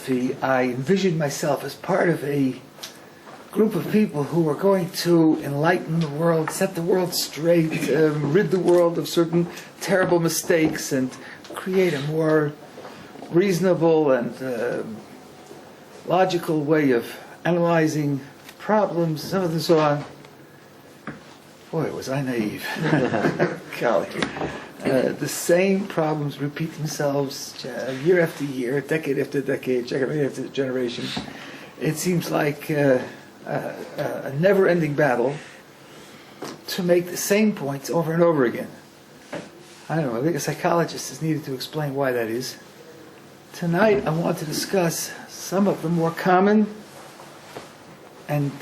philosophy, I envisioned myself as part of a group of people who were going to enlighten the world, set the world straight, rid the world of certain terrible mistakes, and create a more reasonable and logical way of analyzing problems, so on. Boy, was I naive. Golly. The same problems repeat themselves year after year, decade after decade, generation after generation. It seems like a never-ending battle to make the same points over and over again. I don't know, I think a psychologist is needed to explain why that is. Tonight I want to discuss some of the more common and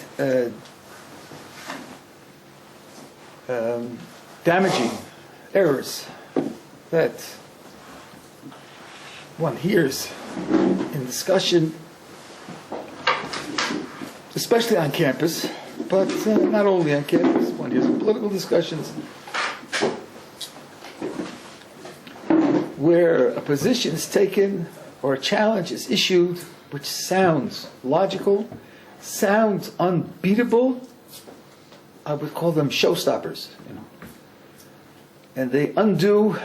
damaging errors that one hears in discussion, especially on campus, but not only on campus. One hears in political discussions where a position is taken or a challenge is issued which sounds logical, sounds unbeatable. I would call them showstoppers, and they undo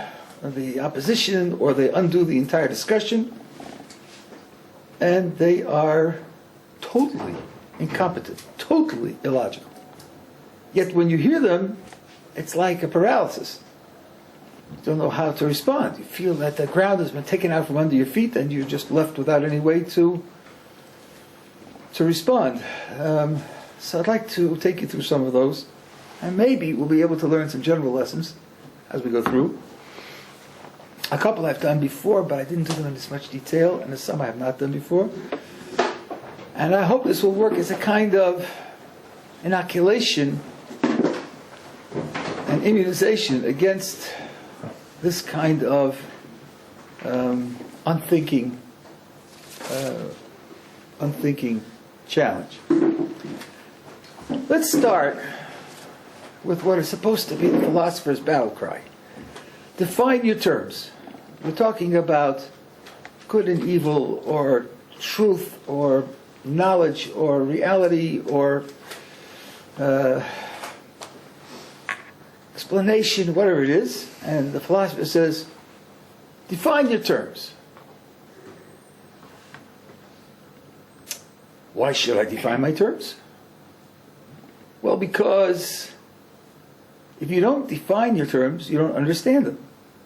the opposition, or they undo the entire discussion, and they are totally incompetent, totally illogical. Yet when you hear them, it's like a paralysis. You don't know how to respond. You feel that the ground has been taken out from under your feet, and you're just left without any way to respond. So I'd like to take you through some of those, and maybe we'll be able to learn some general lessons as we go through. A couple I've done before, but I didn't do them in this much detail, and some I have not done before. And I hope this will work as a kind of inoculation and immunization against this kind of unthinking challenge. Let's start with what is supposed to be the philosopher's battle cry. Define your terms. We're talking about good and evil, or truth, or knowledge, or reality, or explanation, whatever it is. And the philosopher says, define your terms. Why should I define my terms? Well, because if you don't define your terms, you don't understand them.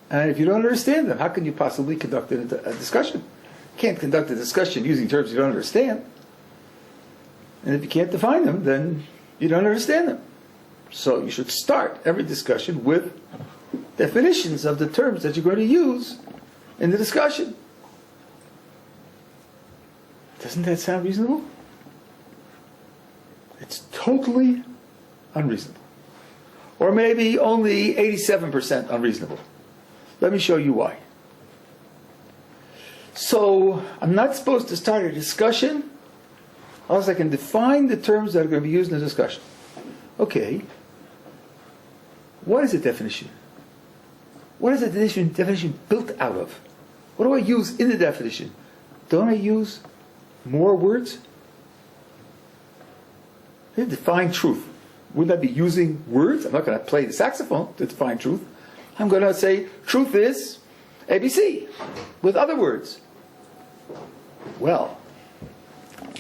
And if you don't understand them, how can you possibly conduct a discussion? You can't conduct a discussion using terms you don't understand. And if you can't define them, then you don't understand them. So you should start every discussion with definitions of the terms that you're going to use in the discussion. Doesn't that sound reasonable? It's totally unreasonable. Or maybe only 87% unreasonable. Let me show you why. So, I'm not supposed to start a discussion unless I can define the terms that are going to be used in the discussion. Okay. What is a definition? What is a definition built out of? What do I use in the definition? Don't I use more words? Define truth. Wouldn't I be using words? I'm not going to play the saxophone to define truth. I'm going to say truth is ABC with other words. Well,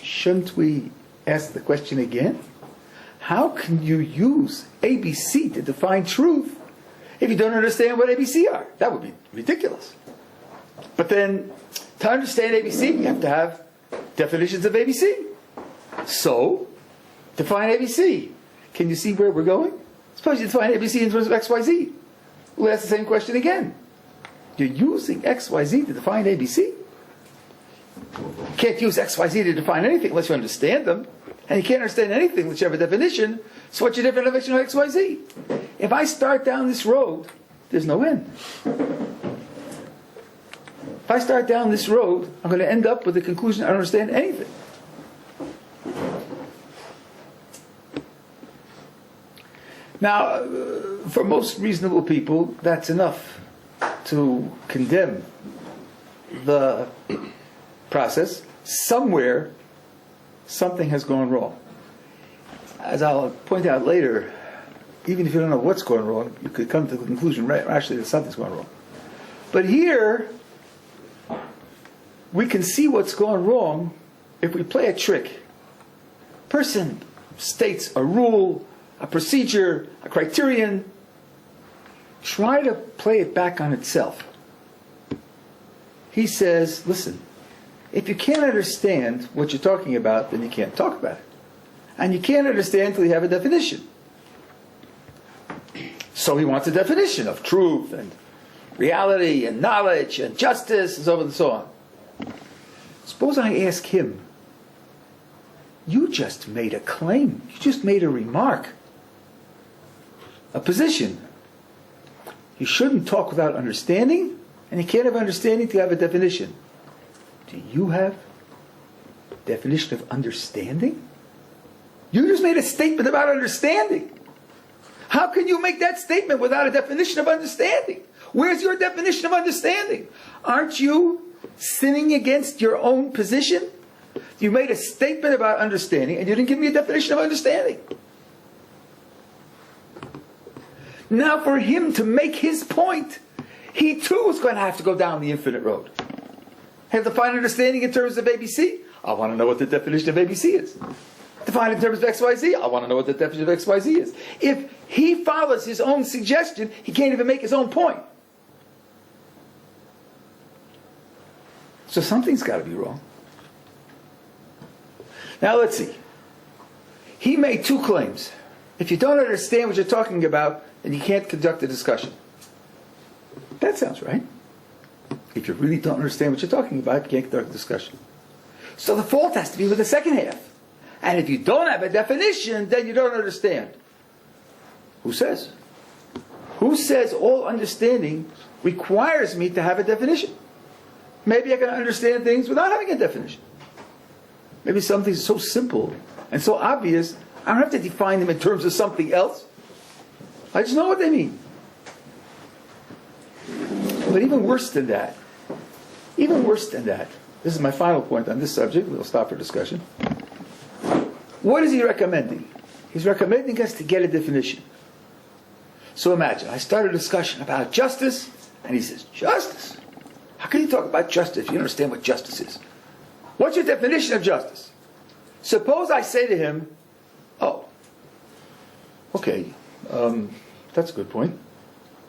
shouldn't we ask the question again? How can you use ABC to define truth if you don't understand what ABC are? That would be ridiculous. But then, to understand ABC, you have to have definitions of ABC. So, define ABC. Can you see where we're going? Suppose you define ABC in terms of XYZ. We'll ask the same question again. You're using XYZ to define ABC? You can't use XYZ to define anything unless you understand them. And you can't understand anything unless you have a definition. So what's your definition of XYZ? If I start down this road, there's no end. If I start down this road, I'm going to end up with the conclusion I don't understand anything. Now, for most reasonable people, that's enough to condemn the process, somewhere, something has gone wrong. As I'll point out later, even if you don't know what's going wrong, you could come to the conclusion, right, actually, that something's going wrong. But here, we can see what's going wrong if we play a trick. Person states a rule, a procedure, a criterion. Try to play it back on itself. He says, listen, if you can't understand what you're talking about, then you can't talk about it. And you can't understand until you have a definition. So he wants a definition of truth and reality and knowledge and justice and so on and so on. Suppose I ask him, you just made a claim, you just made a remark, a position. You shouldn't talk without understanding, and you can't have understanding till you have a definition. Do you have a definition of understanding? You just made a statement about understanding. How can you make that statement without a definition of understanding? Where's your definition of understanding? Aren't you sinning against your own position? You made a statement about understanding and you didn't give me a definition of understanding. Now for him to make his point, he too is going to have to go down the infinite road. Have to find understanding in terms of ABC. I want to know what the definition of ABC is. Define in terms of XYZ. I want to know what the definition of XYZ is. If he follows his own suggestion, he can't even make his own point. So something's got to be wrong. Now let's see. He made two claims. If you don't understand what you're talking about, then you can't conduct a discussion. That sounds right. If you really don't understand what you're talking about, you can't conduct a discussion. So the fault has to be with the second half. And if you don't have a definition, then you don't understand. Who says? Who says all understanding requires me to have a definition? Maybe I can understand things without having a definition. Maybe some things are so simple and so obvious, I don't have to define them in terms of something else. I just know what they mean. But even worse than that, this is my final point on this subject, we'll stop for discussion. What is he recommending? He's recommending us to get a definition. So imagine, I start a discussion about justice, and he says, justice? How can you talk about justice if you don't understand what justice is? What's your definition of justice? Suppose I say to him, oh, okay, that's a good point.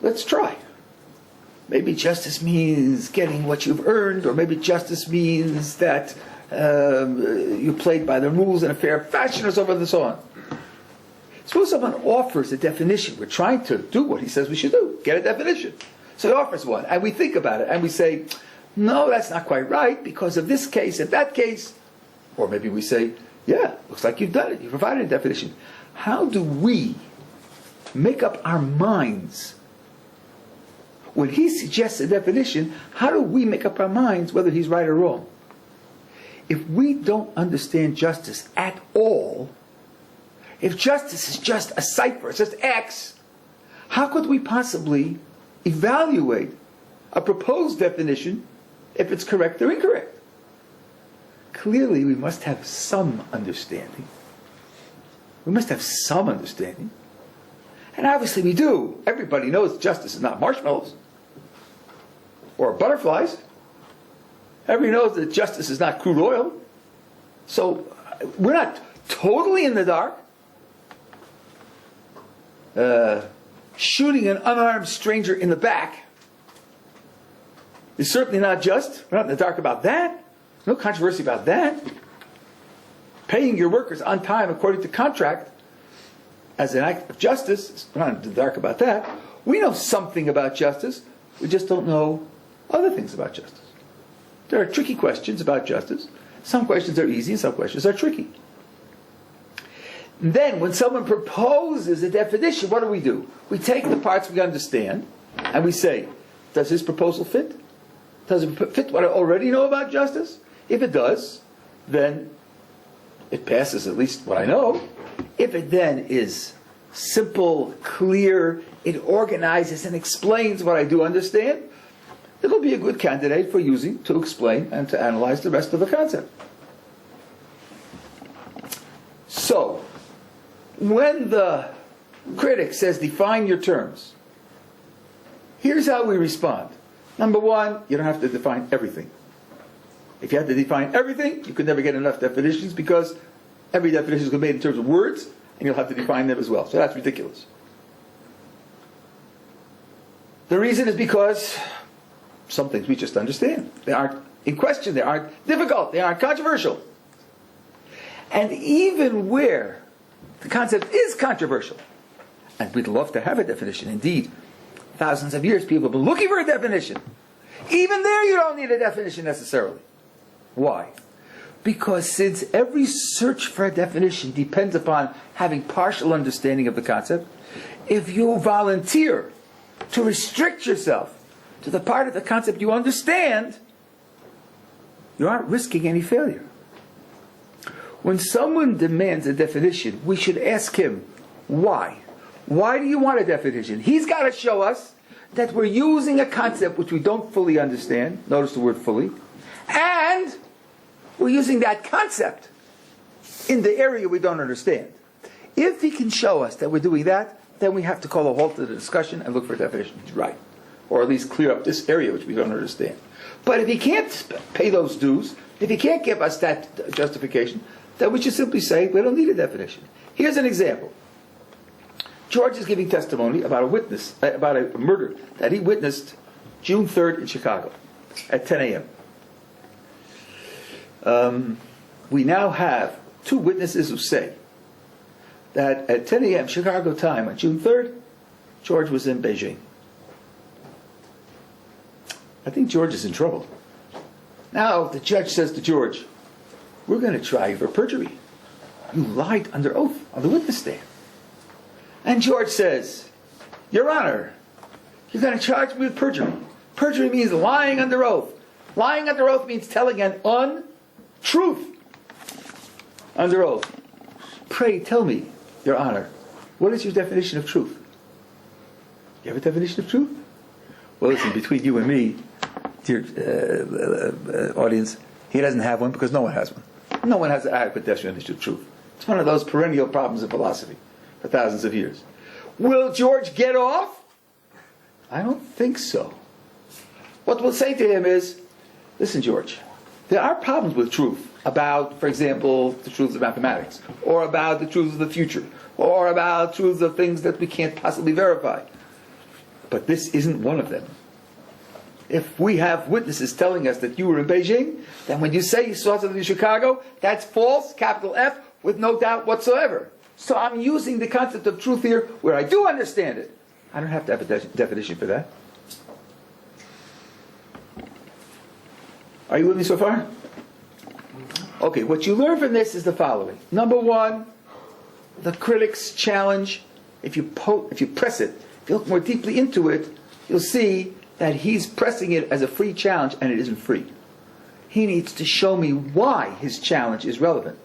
Let's try. Maybe justice means getting what you've earned, or maybe justice means that you played by the rules in a fair fashion, or so on and so on. Suppose someone offers a definition. We're trying to do what he says we should do, get a definition. So he offers one, and we think about it, and we say, no, that's not quite right, because of this case and that case. Or maybe we say, yeah, looks like you've done it, you've provided a definition. How do we make up our minds? When he suggests a definition, how do we make up our minds whether he's right or wrong? If we don't understand justice at all, if justice is just a cipher, it's just X, how could we possibly evaluate a proposed definition if it's correct or incorrect? Clearly, we must have some understanding. We must have some understanding. And obviously we do. Everybody knows justice is not marshmallows or butterflies. Everybody knows that justice is not crude oil. So we're not totally in the dark. Shooting an unarmed stranger in the back is certainly not just. We're not in the dark about that. No controversy about that. Paying your workers on time according to contract as an act of justice, we're not in the dark about that. We know something about justice. We just don't know other things about justice. There are tricky questions about justice. Some questions are easy and some questions are tricky. And then when someone proposes a definition, what do? We take the parts we understand and we say, does this proposal fit? Does it fit what I already know about justice? If it does, then it passes at least what I know. If it then is simple, clear, it organizes and explains what I do understand, it'll be a good candidate for using to explain and to analyze the rest of the concept. So, when the critic says define your terms, here's how we respond. Number one, you don't have to define everything. If you had to define everything, you could never get enough definitions, because every definition is made in terms of words, and you'll have to define them as well. So that's ridiculous. The reason is because some things we just understand. They aren't in question, they aren't difficult, they aren't controversial. And even where the concept is controversial, and we'd love to have a definition, indeed, thousands of years people have been looking for a definition. Even there you don't need a definition necessarily. Why? Because since every search for a definition depends upon having partial understanding of the concept, if you volunteer to restrict yourself to the part of the concept you understand, you aren't risking any failure. When someone demands a definition, we should ask him, why? Why do you want a definition? He's got to show us that we're using a concept which we don't fully understand. Notice the word fully. And we're using that concept in the area we don't understand. If he can show us that we're doing that, then we have to call a halt to the discussion and look for a definition. He's right. Or at least clear up this area which we don't understand. But if he can't pay those dues, if he can't give us that justification, then we should simply say we don't need a definition. Here's an example. George is giving testimony about a murder that he witnessed June 3rd in Chicago at 10 a.m. We now have two witnesses who say that at 10 a.m. Chicago time on June 3rd, George was in Beijing. I think George is in trouble. Now the judge says to George, we're going to try you for perjury. You lied under oath on the witness stand. And George says, Your Honor, you're going to charge me with perjury. Perjury means lying under oath. Lying under oath means telling an untruth under oath. Pray tell me, Your Honor, what is your definition of truth? You have a definition of truth? Well, listen, between you and me, dear audience, he doesn't have one because no one has one. No one has an adequate definition of truth. It's one of those perennial problems of philosophy for thousands of years. Will George get off? I don't think so. What we'll say to him is, listen, George, there are problems with truth about, for example, the truths of mathematics, or about the truths of the future, or about truths of things that we can't possibly verify. But this isn't one of them. If we have witnesses telling us that you were in Beijing, then when you say you saw something in Chicago, that's false, capital F, with no doubt whatsoever. So I'm using the concept of truth here where I do understand it. I don't have to have a definition for that. Are you with me so far? Okay, what you learn from this is the following. Number one, the critic's challenge, if you press it, if you look more deeply into it, you'll see that he's pressing it as a free challenge, and it isn't free. He needs to show me why his challenge is relevant.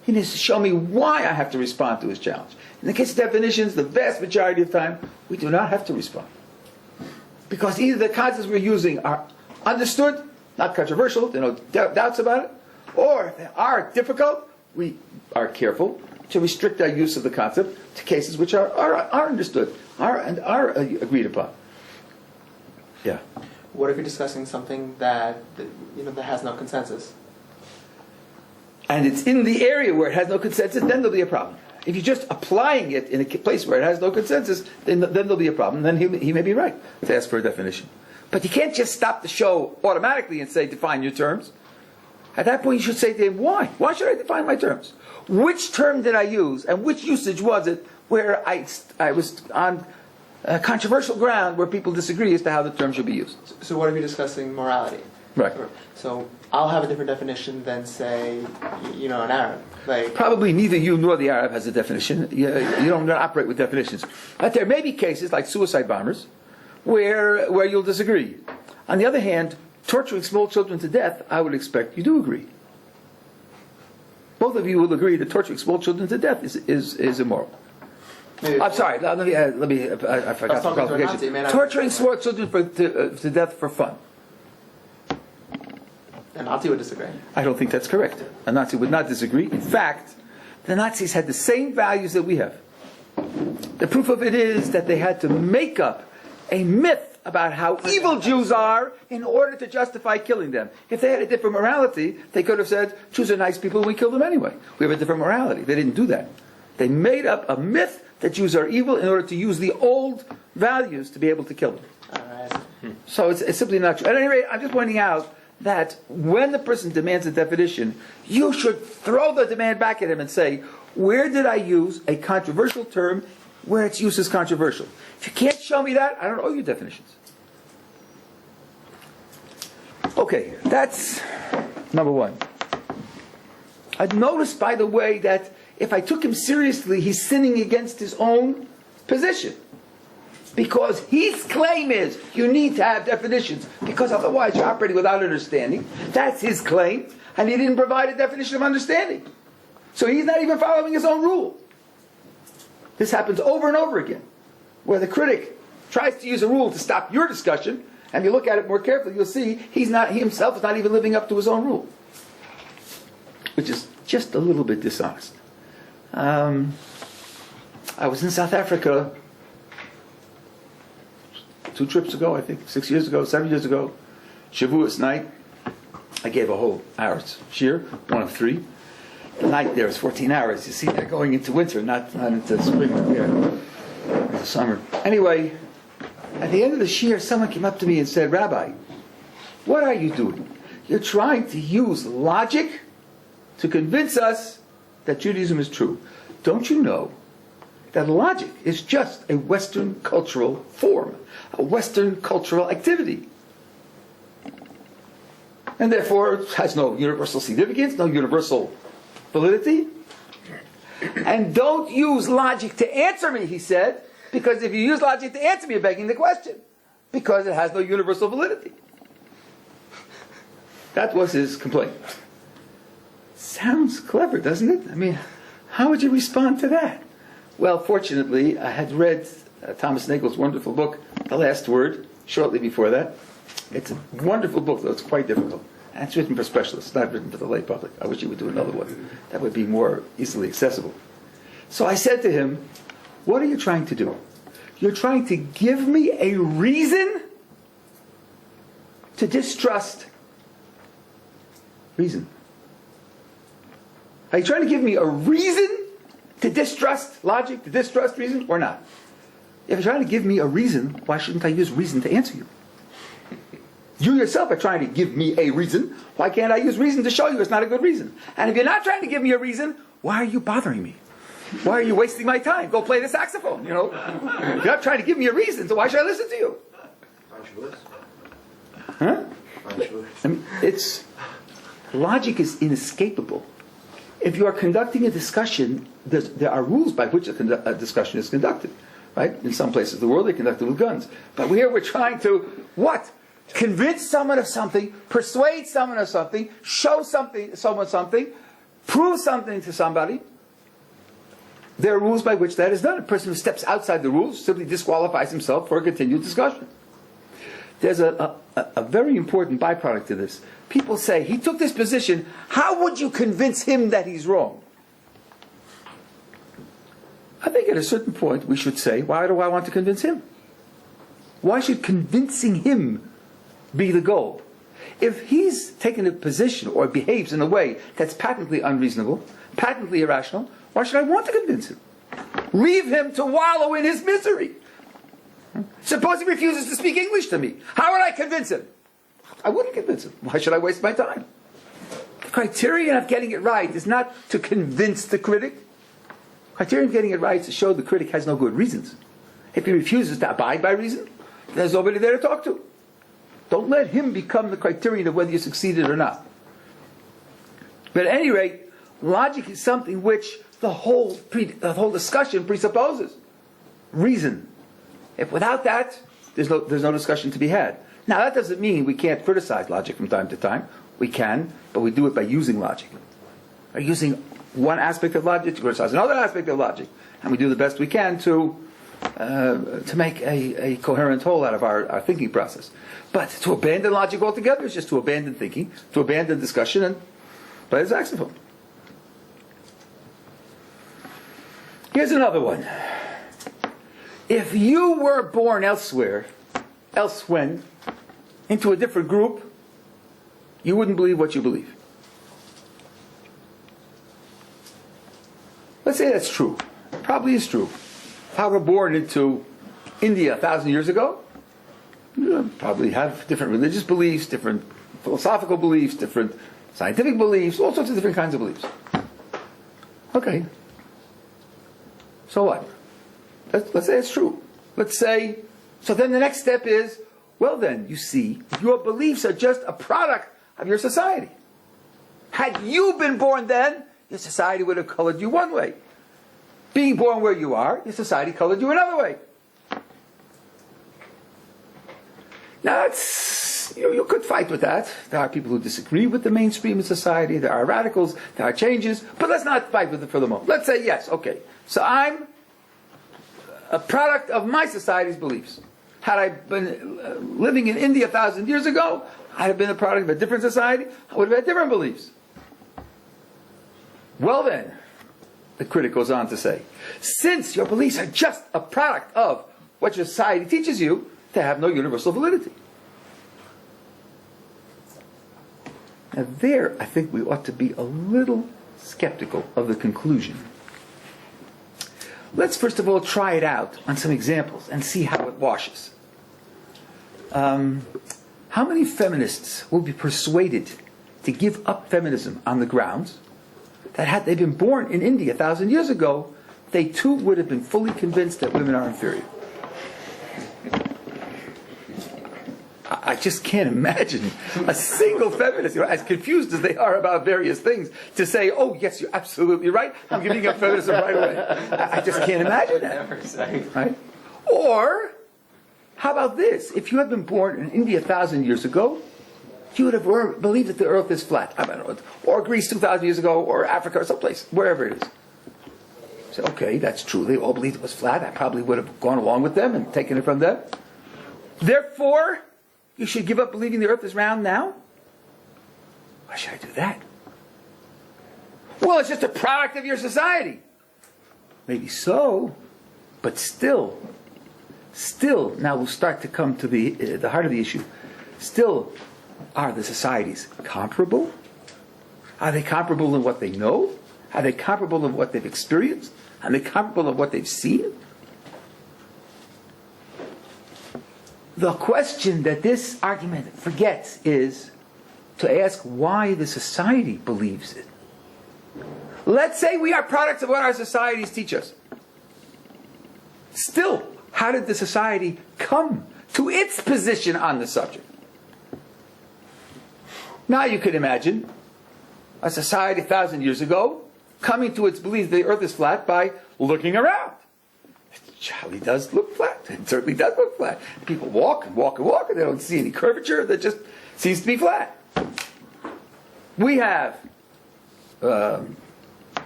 He needs to show me why I have to respond to his challenge. In the case of definitions, the vast majority of the time, we do not have to respond. Because either the concepts we're using are understood, not controversial, there are no doubts about it, or if they are difficult, we are careful to restrict our use of the concept to cases which are understood, are agreed upon. Yeah. What if you're discussing something that has no consensus? And it's in the area where it has no consensus, then there'll be a problem. If you're just applying it in a place where it has no consensus, then there'll be a problem. Then he may be right to ask for a definition. But you can't just stop the show automatically and say, define your terms. At that point, you should say to him, why? Why should I define my terms? Which term did I use, and which usage was it where I was on controversial ground where people disagree as to how the term should be used? So what if you're discussing morality? Right. So I'll have a different definition than, say, an Arab. Probably neither you nor the Arab has a definition. You don't operate with definitions. But there may be cases like suicide bombers where you'll disagree. On the other hand, torturing small children to death, I would expect you do agree. Both of you will agree that torturing small children to death is immoral. I'm sorry. Let me. I forgot the qualification. Torturing small children to death for fun. A Nazi would disagree. I don't think that's correct. A Nazi would not disagree. In fact, the Nazis had the same values that we have. The proof of it is that they had to make up a myth about how evil Jews are in order to justify killing them. If they had a different morality, they could have said, Jews are nice people and we kill them anyway. We have a different morality. They didn't do that. They made up a myth that Jews are evil in order to use the old values to be able to kill them. So it's simply not true. At any rate, I'm just pointing out that when the person demands a definition, you should throw the demand back at him and say, where did I use a controversial term where its use is controversial? If you can't show me that, I don't owe you definitions. Okay, that's number one. I've noticed, by the way, that if I took him seriously, he's sinning against his own position. Because his claim is, you need to have definitions, because otherwise you're operating without understanding. That's his claim, and he didn't provide a definition of understanding. So he's not even following his own rule. This happens over and over again, where the critic tries to use a rule to stop your discussion, and you look at it more carefully, you'll see he himself is not even living up to his own rule, which is just a little bit dishonest. I was in South Africa 2 trips ago, I think, 6 years ago, 7 years ago, Shavuos night. I gave a whole hour's shir, one of 3. The night there is 14 hours. You see, they're going into winter, not into spring or summer. Anyway, at the end of the shir, someone came up to me and said, Rabbi, what are you doing? You're trying to use logic to convince us that Judaism is true. Don't you know that logic is just a Western cultural form, a Western cultural activity? And therefore, it has no universal significance, no universal validity. And don't use logic to answer me, he said, because if you use logic to answer me, you're begging the question, because it has no universal validity. That was his complaint. Sounds clever, doesn't it? I mean, how would you respond to that? Well, fortunately, I had read Thomas Nagel's wonderful book, The Last Word, shortly before that. It's a wonderful book, though it's quite difficult. And it's written for specialists, not written for the lay public. I wish he would do another one. That would be more easily accessible. So I said to him, what are you trying to do? You're trying to give me a reason to distrust reason. Are you trying to give me a reason to distrust logic, to distrust reason, or not? If you're trying to give me a reason, why shouldn't I use reason to answer you? You yourself are trying to give me a reason. Why can't I use reason to show you it's not a good reason? And if you're not trying to give me a reason, why are you bothering me? Why are you wasting my time? Go play the saxophone, you know. If you're not trying to give me a reason, so why should I listen to you? Huh? I mean, logic is inescapable. If you are conducting a discussion, there are rules by which a discussion is conducted. Right? In some places of the world, they conduct it with guns. But here we're trying to, what? Convince someone of something, persuade someone of something, show someone something, prove something to somebody. There are rules by which that is done. A person who steps outside the rules simply disqualifies himself for a continued discussion. There's a very important byproduct to this. People say, he took this position, how would you convince him that he's wrong? I think at a certain point we should say, why do I want to convince him? Why should convincing him be the goal? If he's taken a position or behaves in a way that's patently unreasonable, patently irrational, why should I want to convince him? Leave him to wallow in his misery. Suppose he refuses to speak English to me. How would I convince him? I wouldn't convince him. Why should I waste my time? The criterion of getting it right is not to convince the critic. The criterion of getting it right is to show the critic has no good reasons. If he refuses to abide by reason, there's nobody there to talk to. Don't let him become the criterion of whether you succeeded or not. But at any rate, logic is something which the whole discussion presupposes. Reason. If without that, there's no discussion to be had. Now that doesn't mean we can't criticize logic from time to time. We can, but we do it by using logic. By using one aspect of logic to criticize another aspect of logic. And we do the best we can to to make a coherent whole out of our thinking process. But to abandon logic altogether is just to abandon thinking, to abandon discussion, and play the saxophone. Here's another one. If you were born elsewhere, into a different group, you wouldn't believe what you believe. Let's say that's true. It probably is true. If I were born into India 1,000 years ago, you probably have different religious beliefs, different philosophical beliefs, different scientific beliefs, all sorts of different kinds of beliefs. Okay. So what? Let's say it's true. Let's say, so then the next step is, well then, you see, your beliefs are just a product of your society. Had you been born then, your society would have colored you one way. Being born where you are, your society colored you another way. Now, you could fight with that. There are people who disagree with the mainstream of society. There are radicals. There are changes. But let's not fight with it for the moment. Let's say, yes, okay. So I'm a product of my society's beliefs. Had I been living in India 1,000 years ago, I'd have been a product of a different society. I would have had different beliefs. Well then, the critic goes on to say, since your beliefs are just a product of what your society teaches you, they have no universal validity. Now there, I think we ought to be a little skeptical of the conclusion. Let's first of all try it out on some examples and see how it washes. How many feminists will be persuaded to give up feminism on the grounds that had they been born in India 1,000 years ago, they too would have been fully convinced that women are inferior? I just can't imagine a single feminist, as confused as they are about various things, to say, oh, yes, you're absolutely right, I'm giving up feminism right away. I just can't imagine that. Right? Or, how about this? If you had been born in India 1,000 years ago, you would have believed that the earth is flat. I don't know, or Greece 2,000 years ago, or Africa, or someplace, wherever it is. So, okay, that's true. They all believed it was flat. I probably would have gone along with them and taken it from them. Therefore, you should give up believing the earth is round now? Why should I do that? Well, it's just a product of your society. Maybe so, but still, now we'll start to come to the heart of the issue. Still, are the societies comparable? Are they comparable in what they know? Are they comparable in what they've experienced? Are they comparable in what they've seen? The question that this argument forgets is to ask why the society believes it. Let's say we are products of what our societies teach us. Still, how did the society come to its position on the subject? Now you could imagine a society 1,000 years ago coming to its belief that the earth is flat by looking around. It surely does look flat. It certainly does look flat. People walk and walk and walk, and they don't see any curvature. That just seems to be flat. We have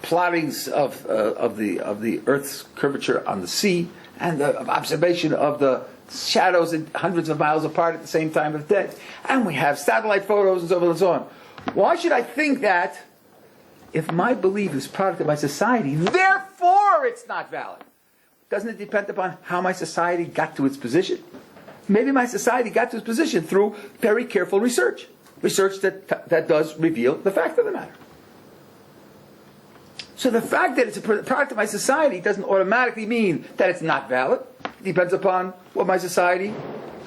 plottings of the Earth's curvature on the sea, and the observation of the shadows hundreds of miles apart at the same time of day. And we have satellite photos and so on and so on. Why should I think that if my belief is product of my society, therefore it's not valid? Doesn't it depend upon how my society got to its position? Maybe my society got to its position through very careful research. Research that does reveal the fact of the matter. So the fact that it's a product of my society doesn't automatically mean that it's not valid. It depends upon what my society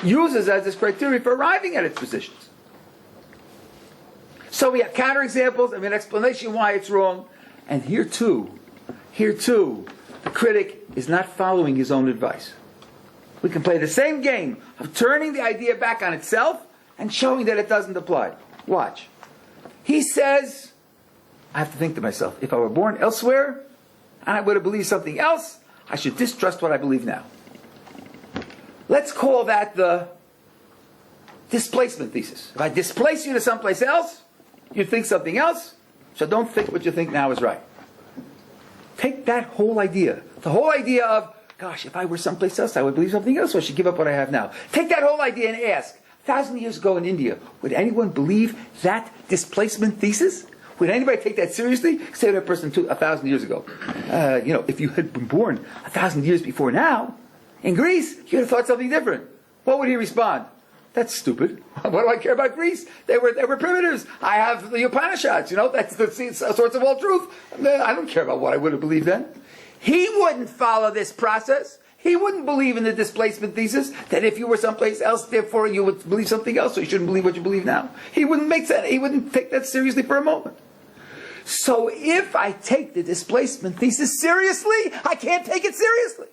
uses as its criteria for arriving at its positions. So we have counterexamples and an explanation why it's wrong. And here too, the critic is not following his own advice. We can play the same game of turning the idea back on itself and showing that it doesn't apply. Watch. He says, I have to think to myself, if I were born elsewhere and I would have believed something else, I should distrust what I believe now. Let's call that the displacement thesis. If I displace you to someplace else, you think something else, so don't think what you think now is right. Take that whole idea, the whole idea of gosh, if I were someplace else, I would believe something else, so I should give up what I have now. Take that whole idea and ask, 1,000 years ago in India, would anyone believe that displacement thesis? Would anybody take that seriously? Say to a person 1,000 years ago, if you had been born 1,000 years before now, in Greece, you would have thought something different. What would he respond? That's stupid. What do I care about Greece? They were primitives. I have the Upanishads. That's the source of all truth. I don't care about what I would have believed then. He wouldn't follow this process. He wouldn't believe in the displacement thesis that if you were someplace else, therefore you would believe something else, so you shouldn't believe what you believe now. He wouldn't make that. He wouldn't take that seriously for a moment. So if I take the displacement thesis seriously, I can't take it seriously.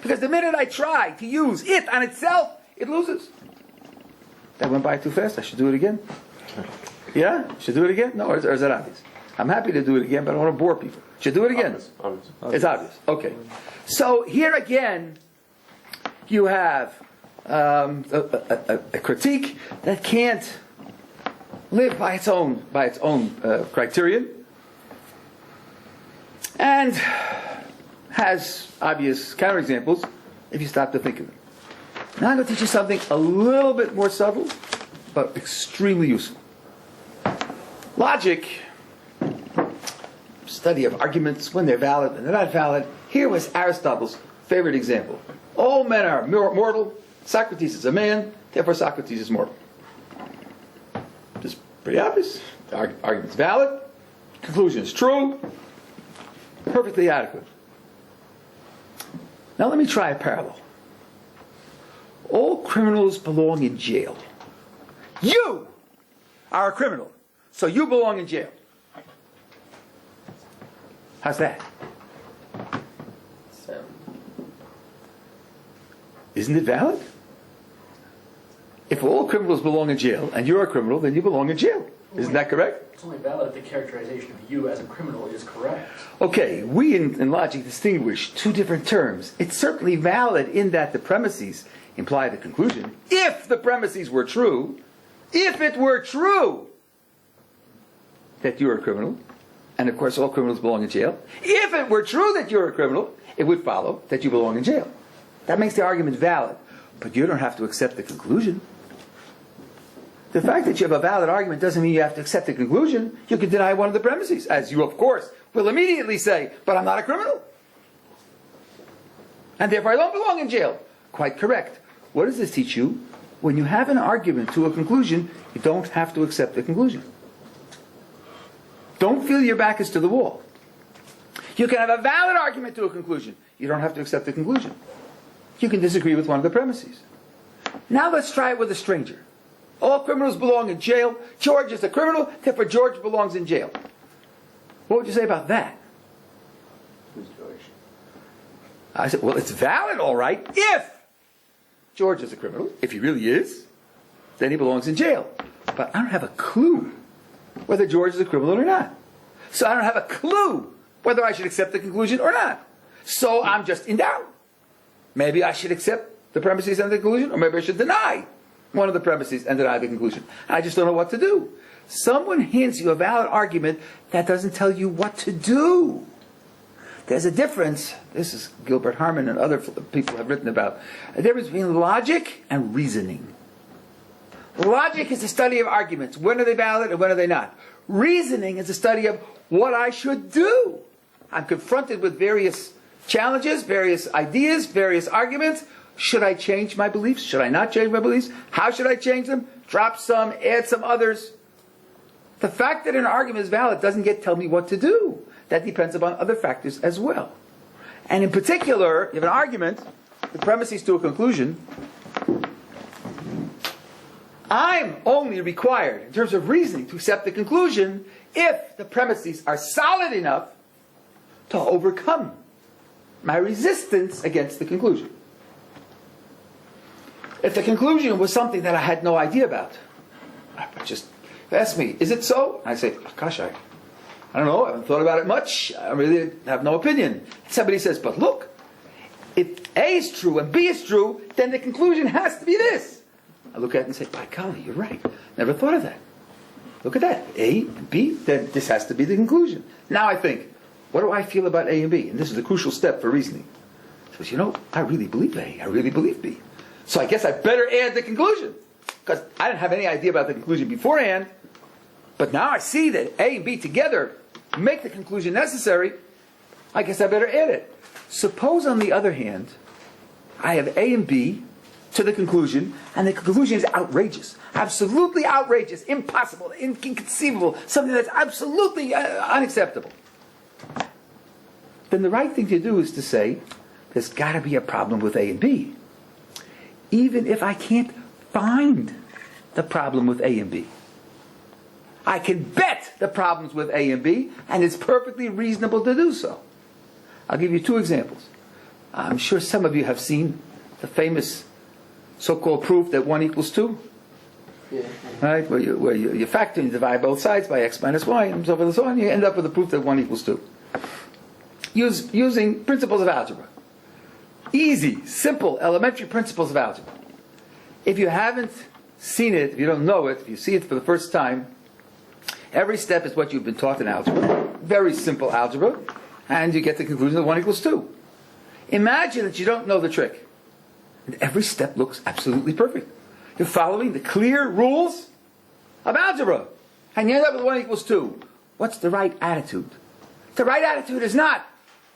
Because the minute I try to use it on itself, it loses. That went by too fast. I should do it again. Yeah? Should do it again? No, or is that obvious? I'm happy to do it again, but I don't want to bore people. Should do it again? Obvious. It's obvious. Okay. So here again, you have a critique that can't live by its own criterion, and has obvious counterexamples if you stop to think of them. Now I'm going to teach you something a little bit more subtle, but extremely useful. Logic, study of arguments, when they're valid, when they're not valid. Here was Aristotle's favorite example. All men are mortal. Socrates is a man, therefore Socrates is mortal. Just pretty obvious. The argument's valid. Conclusion is true. Perfectly adequate. Now let me try a parallel. All criminals belong in jail. You are a criminal, so you belong in jail. How's that? Isn't it valid? If all criminals belong in jail, and you're a criminal, then you belong in jail. Isn't that correct? It's only valid if the characterization of you as a criminal is correct. Okay, we in logic distinguish two different terms. It's certainly valid in that the premises imply the conclusion. If the premises were true, if it were true that you're a criminal, and of course all criminals belong in jail, if it were true that you're a criminal, it would follow that you belong in jail. That makes the argument valid, but you don't have to accept the conclusion. The fact that you have a valid argument doesn't mean you have to accept the conclusion. You can deny one of the premises, as you, of course, will immediately say, but I'm not a criminal. And therefore I don't belong in jail. Quite correct. What does this teach you? When you have an argument to a conclusion, you don't have to accept the conclusion. Don't feel your back is to the wall. You can have a valid argument to a conclusion. You don't have to accept the conclusion. You can disagree with one of the premises. Now let's try it with a stranger. All criminals belong in jail. George is a criminal, therefore George belongs in jail. What would you say about that? Who's George? I said, well, it's valid, all right, if George is a criminal. If he really is, then he belongs in jail. But I don't have a clue whether George is a criminal or not. So I don't have a clue whether I should accept the conclusion or not. So I'm just in doubt. Maybe I should accept the premises and the conclusion, or maybe I should deny one of the premises and deny the conclusion. I just don't know what to do. Someone hands you a valid argument that doesn't tell you what to do. There's a difference. This is Gilbert Harman and other people have written about. A difference between logic and reasoning. Logic is the study of arguments. When are they valid and when are they not? Reasoning is the study of what I should do. I'm confronted with various challenges, various ideas, various arguments. Should I change my beliefs? Should I not change my beliefs? How should I change them? Drop some, add some others. The fact that an argument is valid doesn't tell me what to do. That depends upon other factors as well. And in particular, if an argument, the premises to a conclusion, I'm only required, in terms of reasoning, to accept the conclusion if the premises are solid enough to overcome my resistance against the conclusion. If the conclusion was something that I had no idea about, I just ask me, is it so? I say, oh, gosh, I don't know, I haven't thought about it much, I really have no opinion. Somebody says, but look, if A is true and B is true, then the conclusion has to be this. I look at it and say, by golly, you're right. Never thought of that. Look at that. A and B, then this has to be the conclusion. Now I think, what do I feel about A and B? And this is a crucial step for reasoning. He says, I really believe A, I really believe B. So I guess I better add the conclusion. Because I didn't have any idea about the conclusion beforehand, but now I see that A and B together make the conclusion necessary. I guess I better add it. Suppose, on the other hand, I have A and B to the conclusion, and the conclusion is outrageous, absolutely outrageous, impossible, inconceivable, something that's absolutely unacceptable. Then the right thing to do is to say, there's got to be a problem with A and B, even if I can't find the problem with A and B. I can bet the problems with A and B, and it's perfectly reasonable to do so. I'll give you two examples. I'm sure some of you have seen the famous so-called proof that 1 equals 2. Yeah. Right? Where you factor and divide both sides by x minus y, and so forth and so on, you end up with a proof that 1 equals 2. Using principles of algebra. Easy, simple, elementary principles of algebra. If you haven't seen it, if you don't know it, if you see it for the first time, every step is what you've been taught in algebra. Very simple algebra. And you get the conclusion that 1 equals 2. Imagine that you don't know the trick. And every step looks absolutely perfect. You're following the clear rules of algebra. And you end up with 1 equals 2. What's the right attitude? The right attitude is not,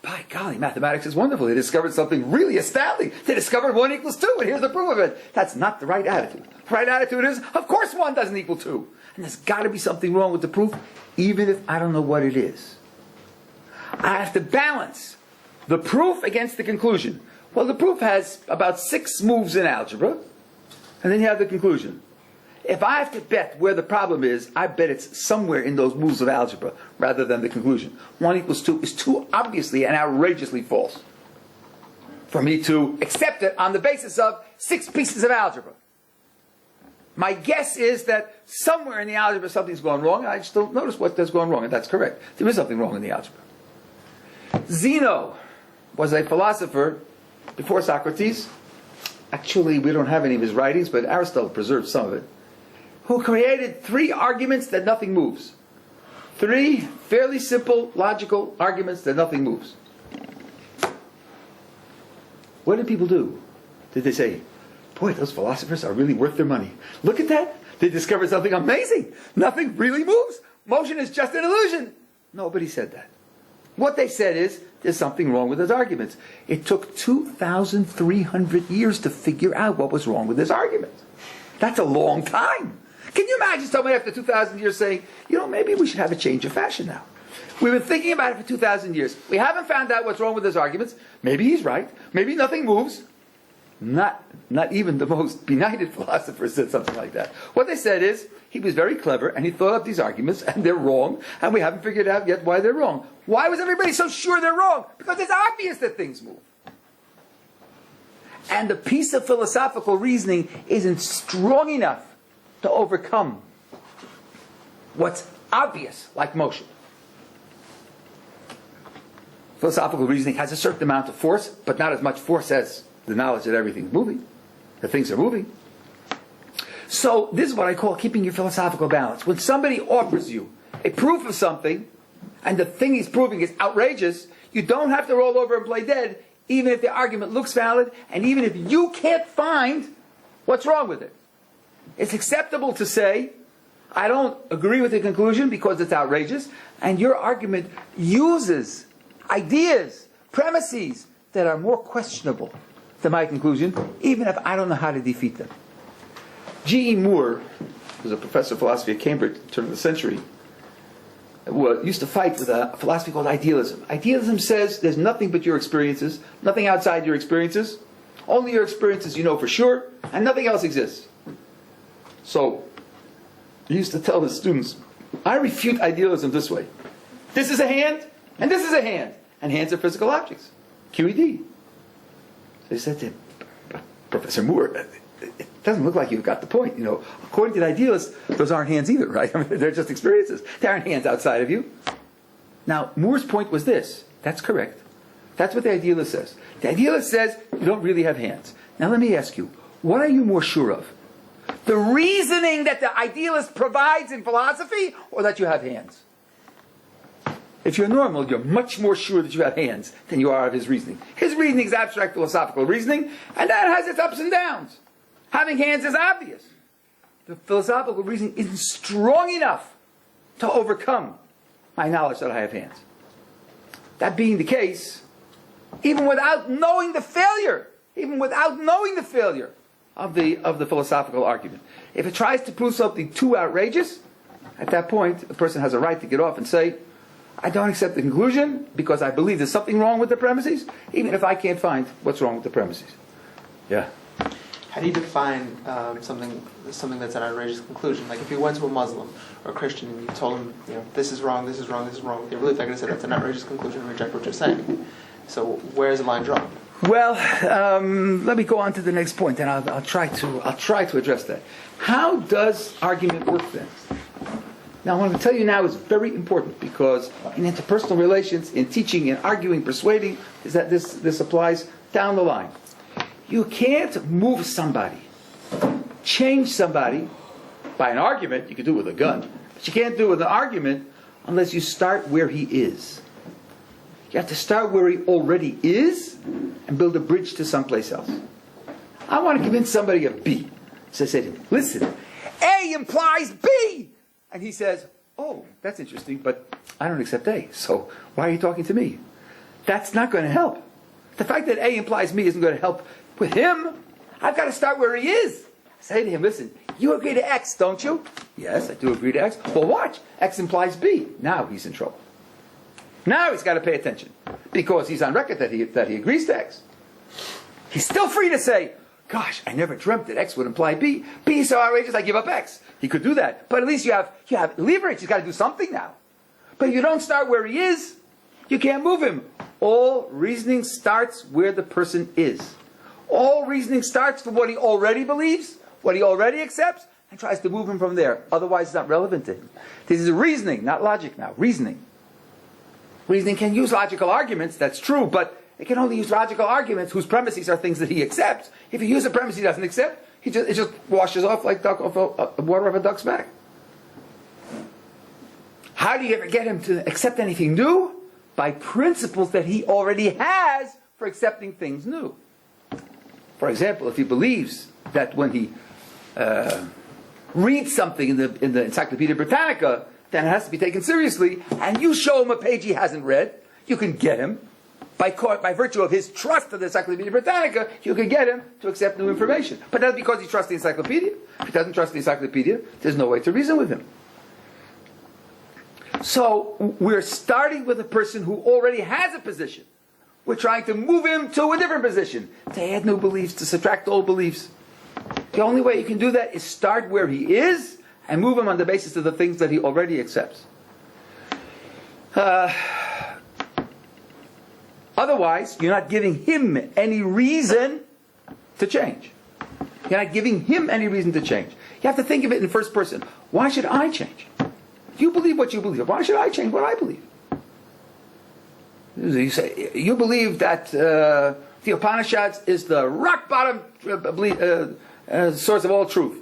by golly, mathematics is wonderful. They discovered something really astounding. They discovered 1 equals 2, and here's the proof of it. That's not the right attitude. The right attitude is, of course 1 doesn't equal 2. And there's got to be something wrong with the proof, even if I don't know what it is. I have to balance the proof against the conclusion. Well, the proof has about 6 moves in algebra, and then you have the conclusion. If I have to bet where the problem is, I bet it's somewhere in those moves of algebra rather than the conclusion. 1 equals 2 is too obviously and outrageously false for me to accept it on the basis of 6 pieces of algebra. My guess is that somewhere in the algebra something's gone wrong, and I just don't notice what has gone wrong, and that's correct. There is something wrong in the algebra. Zeno was a philosopher before Socrates. Actually, we don't have any of his writings, but Aristotle preserved some of it. Who created 3 arguments that nothing moves. 3 fairly simple, logical arguments that nothing moves. What did people do? Did they say, boy, those philosophers are really worth their money. Look at that. They discovered something amazing. Nothing really moves. Motion is just an illusion. Nobody said that. What they said is, there's something wrong with his arguments. It took 2,300 years to figure out what was wrong with his argument. That's a long time. Can you imagine somebody after 2,000 years saying, maybe we should have a change of fashion now. We've been thinking about it for 2,000 years. We haven't found out what's wrong with his arguments. Maybe he's right. Maybe nothing moves. Not even the most benighted philosopher said something like that. What they said is, he was very clever, and he thought up these arguments, and they're wrong, and we haven't figured out yet why they're wrong. Why was everybody so sure they're wrong? Because it's obvious that things move. And the piece of philosophical reasoning isn't strong enough to overcome what's obvious, like motion. Philosophical reasoning has a certain amount of force, but not as much force as the knowledge that everything's moving, that things are moving. So this is what I call keeping your philosophical balance. When somebody offers you a proof of something, and the thing he's proving is outrageous, you don't have to roll over and play dead, even if the argument looks valid, and even if you can't find what's wrong with it. It's acceptable to say, I don't agree with the conclusion because it's outrageous, and your argument uses ideas, premises that are more questionable than my conclusion, even if I don't know how to defeat them. G.E. Moore, who was a professor of philosophy at Cambridge at the turn of the century, used to fight with a philosophy called idealism. Idealism says there's nothing but your experiences, nothing outside your experiences, only your experiences you know for sure, and nothing else exists. So, he used to tell his students, I refute idealism this way. This is a hand, and this is a hand. And hands are physical objects. QED. So he said to him, Professor Moore, it doesn't look like you've got the point. According to the idealists, those aren't hands either, right? I mean, they're just experiences. They aren't hands outside of you. Now, Moore's point was this. That's correct. That's what the idealist says. The idealist says you don't really have hands. Now, let me ask you, what are you more sure of? The reasoning that the idealist provides in philosophy, or that you have hands? If you're normal, you're much more sure that you have hands than you are of his reasoning. His reasoning is abstract philosophical reasoning, and that has its ups and downs. Having hands is obvious. The philosophical reasoning isn't strong enough to overcome my knowledge that I have hands. That being the case, even without knowing the failure of the philosophical argument, if it tries to prove something too outrageous, at that point, a person has a right to get off and say, I don't accept the conclusion because I believe there's something wrong with the premises, even if I can't find what's wrong with the premises. Yeah. How do you define something that's an outrageous conclusion? Like if you went to a Muslim or a Christian and you told them, this is wrong, this is wrong, this is wrong with your belief, they're going to say that's an outrageous conclusion and reject what you're saying. So where's the line drawn? Well, let me go on to the next point, and I'll try to address that. How does argument work then? Now, what I'm going to tell you now is very important because in interpersonal relations, in teaching, in arguing, persuading, is that this applies down the line. You can't move somebody, change somebody by an argument. You can do it with a gun, but you can't do it with an argument unless you start where he is. You have to start where he already is and build a bridge to someplace else. I want to convince somebody of B. So I said to him, listen, A implies B. And he says, oh, that's interesting, but I don't accept A. So why are you talking to me? That's not going to help. The fact that A implies me isn't going to help with him. I've got to start where he is. I say to him, listen, you agree to X, don't you? Yes, I do agree to X. Well, watch. X implies B. Now he's in trouble. Now he's got to pay attention because he's on record that he agrees to X. He's still free to say, gosh, I never dreamt that X would imply B. B is so outrageous, I give up X. He could do that. But at least you have leverage. He's got to do something now. But if you don't start where he is, you can't move him. All reasoning starts where the person is. All reasoning starts from what he already believes, what he already accepts, and tries to move him from there. Otherwise, it's not relevant to him. This is reasoning, not logic now. Reasoning. Reasoning can use logical arguments, that's true, but it can only use logical arguments whose premises are things that he accepts. If he uses a premise he doesn't accept, it just washes off like water off a duck's back. How do you ever get him to accept anything new? By principles that he already has for accepting things new. For example, if he believes that when he reads something in the Encyclopedia Britannica, then it has to be taken seriously, and you show him a page he hasn't read, you can get him, by virtue of his trust of the Encyclopedia Britannica, you can get him to accept new information. But that's because he trusts the encyclopedia. If he doesn't trust the encyclopedia, there's no way to reason with him. So we're starting with a person who already has a position. We're trying to move him to a different position, to add new beliefs, to subtract old beliefs. The only way you can do that is start where he is and move him on the basis of the things that he already accepts. Otherwise, you're not giving him any reason to change. You're not giving him any reason to change. You have to think of it in first person. Why should I change? You believe what you believe. Why should I change what I believe? You say, you believe that the Upanishads is the rock bottom source of all truth.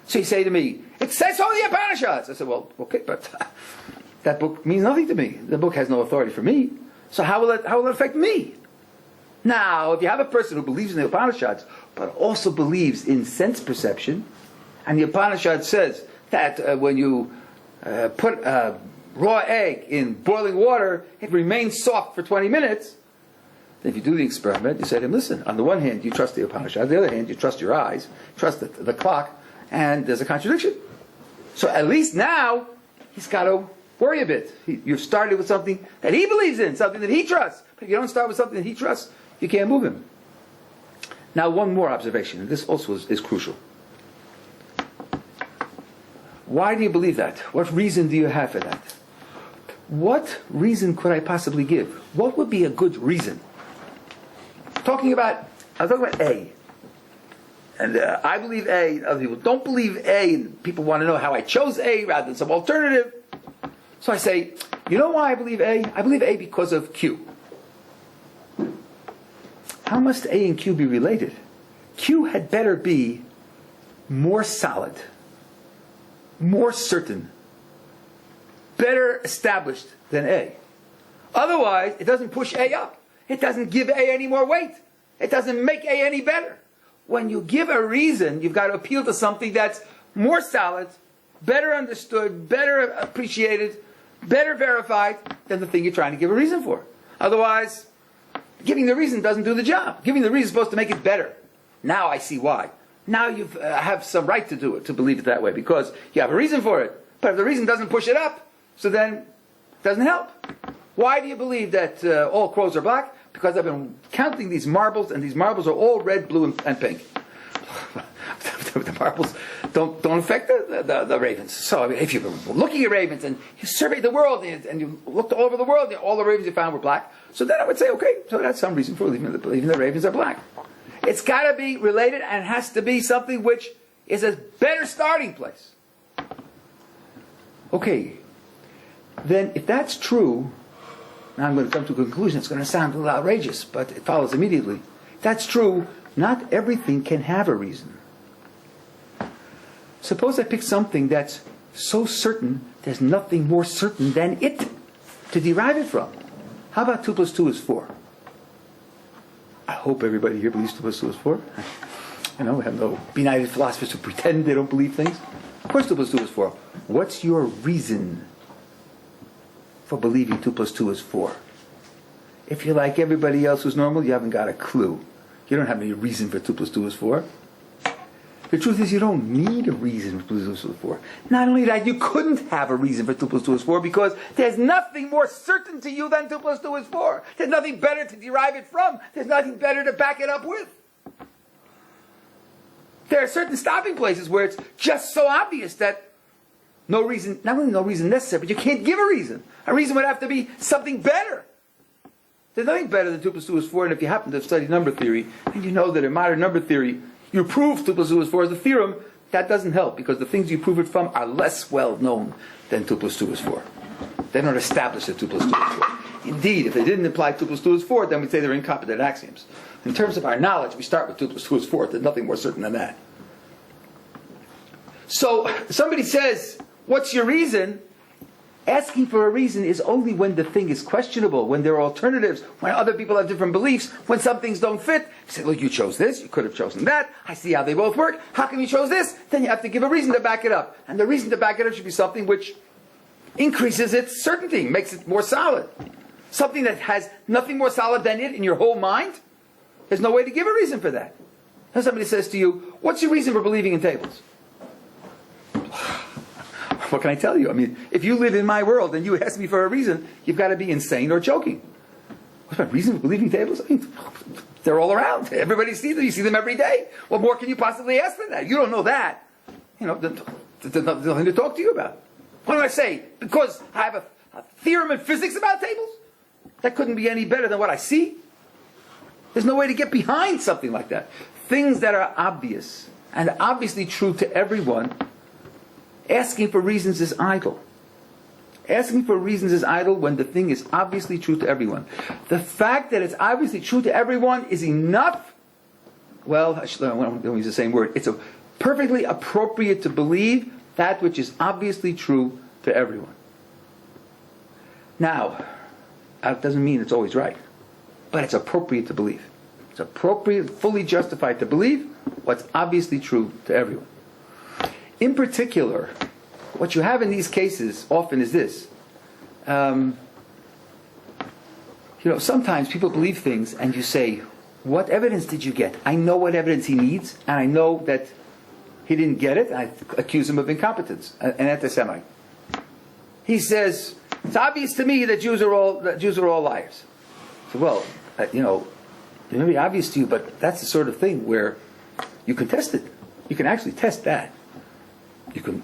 So you say to me, it says so in the Upanishads. I said, well, okay, but that book means nothing to me. The book has no authority for me. So how will it affect me? Now, if you have a person who believes in the Upanishads, but also believes in sense perception, and the Upanishad says that when you put a raw egg in boiling water, it remains soft for 20 minutes, then if you do the experiment, you say to him, listen, on the one hand, you trust the Upanishad, on the other hand, you trust your eyes, trust the clock, and there's a contradiction. So at least now, he's got to worry a bit. You've started with something that he believes in, something that he trusts. But if you don't start with something that he trusts, you can't move him. Now, one more observation, and this also is crucial. Why do you believe that? What reason do you have for that? What reason could I possibly give? What would be a good reason? I'm talking about A. And I believe A, other people don't believe A, and people want to know how I chose A rather than some alternative. So I say, you know why I believe A? I believe A because of Q. How must A and Q be related? Q had better be more solid, more certain, better established than A. Otherwise, it doesn't push A up. It doesn't give A any more weight. It doesn't make A any better. When you give a reason, you've got to appeal to something that's more solid, better understood, better appreciated, better verified than the thing you're trying to give a reason for. Otherwise, giving the reason doesn't do the job. Giving the reason is supposed to make it better. Now I see why. Now you have some right to do it, to believe it that way, because you have a reason for it. But if the reason doesn't push it up, so then it doesn't help. Why do you believe that all crows are black? Because I've been counting these marbles, and these marbles are all red, blue, and pink. The marbles don't affect the ravens. So I mean, if you're looking at ravens and you surveyed the world and you looked all over the world, all the ravens you found were black, so then I would say, okay, so that's some reason for believing the ravens are black. It's got to be related, and it has to be something which is a better starting place. Okay, then if that's true, now I'm going to come to a conclusion. It's going to sound a little outrageous, but it follows immediately. If that's true, not everything can have a reason. Suppose I pick something that's so certain, there's nothing more certain than it to derive it from. How about 2 plus 2 is 4? I hope everybody here believes 2 plus 2 is 4. We have no benighted philosophers who pretend they don't believe things. Of course 2 plus 2 is 4. What's your reason for believing 2 plus 2 is 4? If you're like everybody else who's normal, you haven't got a clue. You don't have any reason for 2 plus 2 is 4. The truth is you don't need a reason for 2 plus 2 is 4. Not only that, you couldn't have a reason for 2 plus 2 is 4 because there's nothing more certain to you than 2 plus 2 is 4. There's nothing better to derive it from. There's nothing better to back it up with. There are certain stopping places where it's just so obvious that no reason, not only no reason necessary, but you can't give a reason. A reason would have to be something better. There's nothing better than 2 plus 2 is 4, and if you happen to have studied number theory, and you know that in modern number theory, you prove 2 plus 2 is 4 as a theorem, that doesn't help, because the things you prove it from are less well known than 2 plus 2 is 4. They don't establish that 2 plus 2 is 4. Indeed, if they didn't imply 2 plus 2 is 4, then we'd say they're incompetent axioms. In terms of our knowledge, we start with 2 plus 2 is 4. There's nothing more certain than that. So, somebody says, what's your reason? Asking for a reason is only when the thing is questionable, when there are alternatives, when other people have different beliefs, when some things don't fit. You say, look, you chose this, you could have chosen that, I see how they both work, how come you chose this? Then you have to give a reason to back it up. And the reason to back it up should be something which increases its certainty, makes it more solid. Something that has nothing more solid than it in your whole mind, there's no way to give a reason for that. Now somebody says to you, what's your reason for believing in tables? What can I tell you? I mean, if you live in my world and you ask me for a reason, you've got to be insane or joking. What's my reason for believing tables? I mean, they're all around. Everybody sees them. You see them every day. What more can you possibly ask than that? You don't know that. There's nothing to talk to you about. What do I say? Because I have a theorem in physics about tables? That couldn't be any better than what I see. There's no way to get behind something like that. Things that are obvious and obviously true to everyone, asking for reasons is idle. Asking for reasons is idle when the thing is obviously true to everyone. The fact that it's obviously true to everyone is enough. Well, I don't use the same word. It's perfectly appropriate to believe that which is obviously true to everyone. Now, that doesn't mean it's always right, but it's appropriate to believe. It's appropriate, fully justified to believe what's obviously true to everyone. In particular, what you have in these cases often is this. Sometimes people believe things and you say, what evidence did you get? I know what evidence he needs, and I know that he didn't get it, and I accuse him of incompetence, an anti-Semite. He says, it's obvious to me that Jews are all liars. So, well, it may be obvious to you, but that's the sort of thing where you can test it. You can actually test that. You can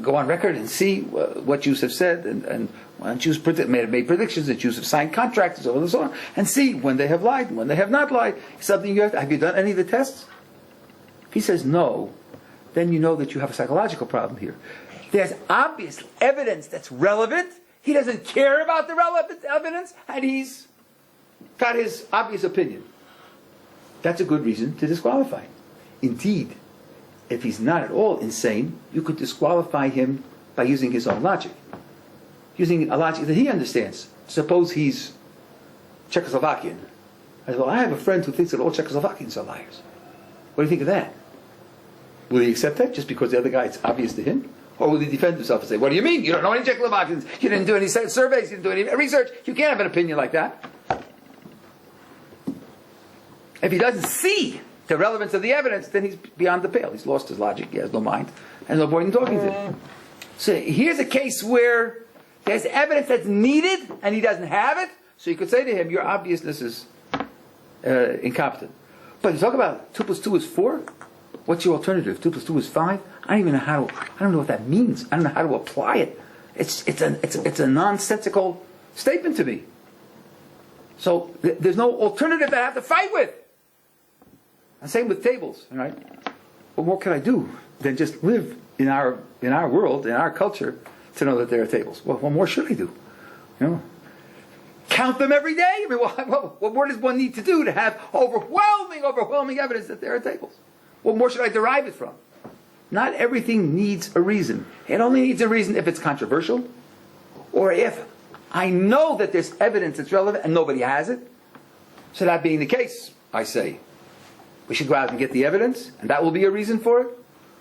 go on record and see what Jews have said, and when Jews made predictions, that Jews have signed contracts, and so on and so on, and see when they have lied and when they have not lied. Something have you done any of the tests? If he says no, then you know that you have a psychological problem here. There's obvious evidence that's relevant. He doesn't care about the relevant evidence, and he's got his obvious opinion. That's a good reason to disqualify him. Indeed, if he's not at all insane, you could disqualify him by using his own logic. using a logic that he understands. Suppose he's Czechoslovakian. I said, well, I have a friend who thinks that all Czechoslovakians are liars. What do you think of that? Will he accept that just because the other guy, it's obvious to him? Or will he defend himself and say, what do you mean? You don't know any Czechoslovakians. You didn't do any surveys. You didn't do any research. You can't have an opinion like that. If he doesn't see the relevance of the evidence, then he's beyond the pale. He's lost his logic. He has no mind. And no point in talking to him. So here's a case where there's evidence that's needed and he doesn't have it. So you could say to him, your obviousness is incompetent. But you talk about 2 plus 2 is 4. What's your alternative? 2 plus 2 is 5. I don't even know how to. I don't know what that means. I don't know how to apply it. It's a nonsensical statement to me. So there's no alternative that I have to fight with. And same with tables, right? What more can I do than just live in our world, in our culture, to know that there are tables? Well, what more should I do? You know, count them every day. I mean, what more does one need to do to have overwhelming evidence that there are tables? What more should I derive it from? Not everything needs a reason. It only needs a reason if it's controversial, or if I know that there's evidence that's relevant and nobody has it. So that being the case, I say, we should go out and get the evidence, and that will be a reason for it.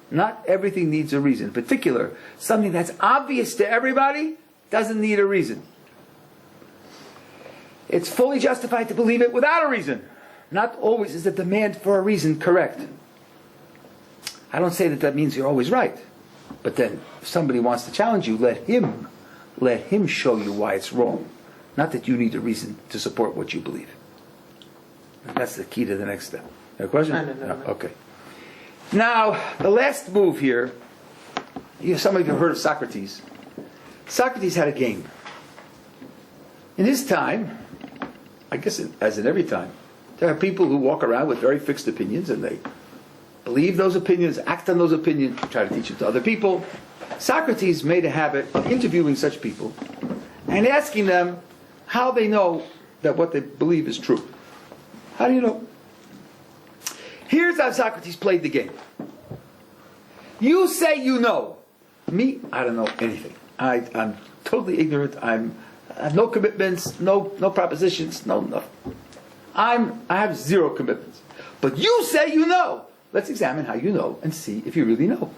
Not everything needs a reason. In particular, something that's obvious to everybody doesn't need a reason. It's fully justified to believe it without a reason. Not always is the demand for a reason correct. I don't say that means you're always right. But then, if somebody wants to challenge you, let him show you why it's wrong. Not that you need a reason to support what you believe. And that's the key to the next step. A question? No. Okay. Now, the last move here, some of you have heard of Socrates. Socrates had a game. In his time, I guess as in every time, there are people who walk around with very fixed opinions and they believe those opinions, act on those opinions, try to teach them to other people. Socrates made a habit of interviewing such people and asking them how they know that what they believe is true. How do you know? Here's how Socrates played the game. You say you know. Me, I don't know anything. I'm totally ignorant. I have no commitments, no propositions, nothing. I have zero commitments. But you say you know. Let's examine how you know and see if you really know.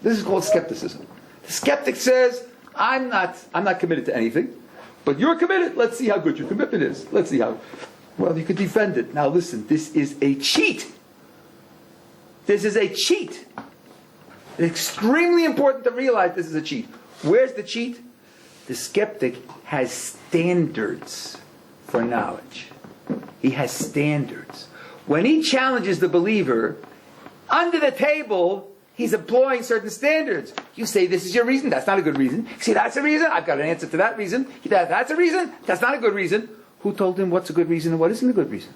This is called skepticism. The skeptic says, I'm not committed to anything, but you're committed. Let's see how good your commitment is. Let's see how well you can defend it. Now listen, this is a cheat. This is a cheat. It's extremely important to realize this is a cheat. Where's the cheat? The skeptic has standards for knowledge. He has standards. When he challenges the believer, under the table, he's employing certain standards. You say, this is your reason. That's not a good reason. You say, that's a reason. I've got an answer to that reason. That's a reason. That's not a good reason. Who told him what's a good reason and what isn't a good reason?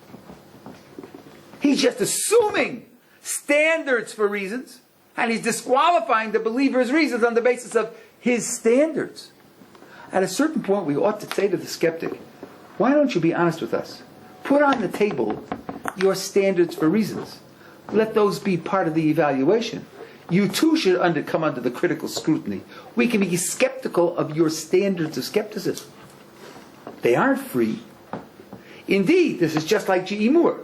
He's just assuming standards for reasons, and he's disqualifying the believer's reasons on the basis of his standards. At a certain point, we ought to say to the skeptic, why don't you be honest with us? Put on the table your standards for reasons. Let those be part of the evaluation. You too should come under the critical scrutiny. We can be skeptical of your standards of skepticism. They aren't free. Indeed, this is just like G.E. Moore.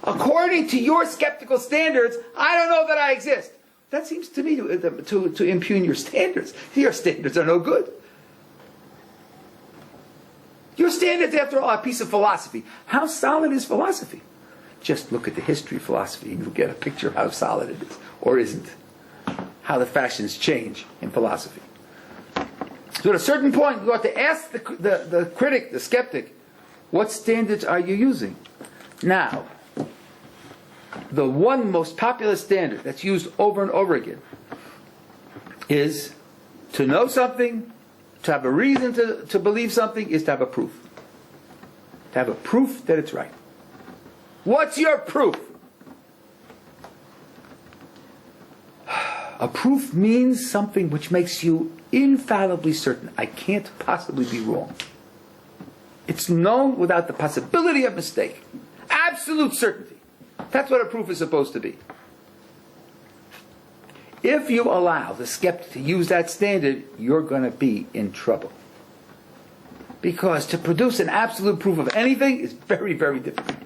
According to your skeptical standards, I don't know that I exist. That seems to me to impugn your standards. Your standards are no good. Your standards, after all, are a piece of philosophy. How solid is philosophy? Just look at the history of philosophy and you'll get a picture of how solid it is, or isn't. How the fashions change in philosophy. So at a certain point, you ought to ask the critic, the skeptic, what standards are you using? Now, the one most popular standard that's used over and over again is to know something, to have a reason to believe something, is to have a proof. To have a proof that it's right. What's your proof? A proof means something which makes you infallibly certain. I can't possibly be wrong. It's known without the possibility of mistake. Absolute certainty. That's what a proof is supposed to be. If you allow the skeptic to use that standard, you're going to be in trouble. Because to produce an absolute proof of anything is very, very difficult.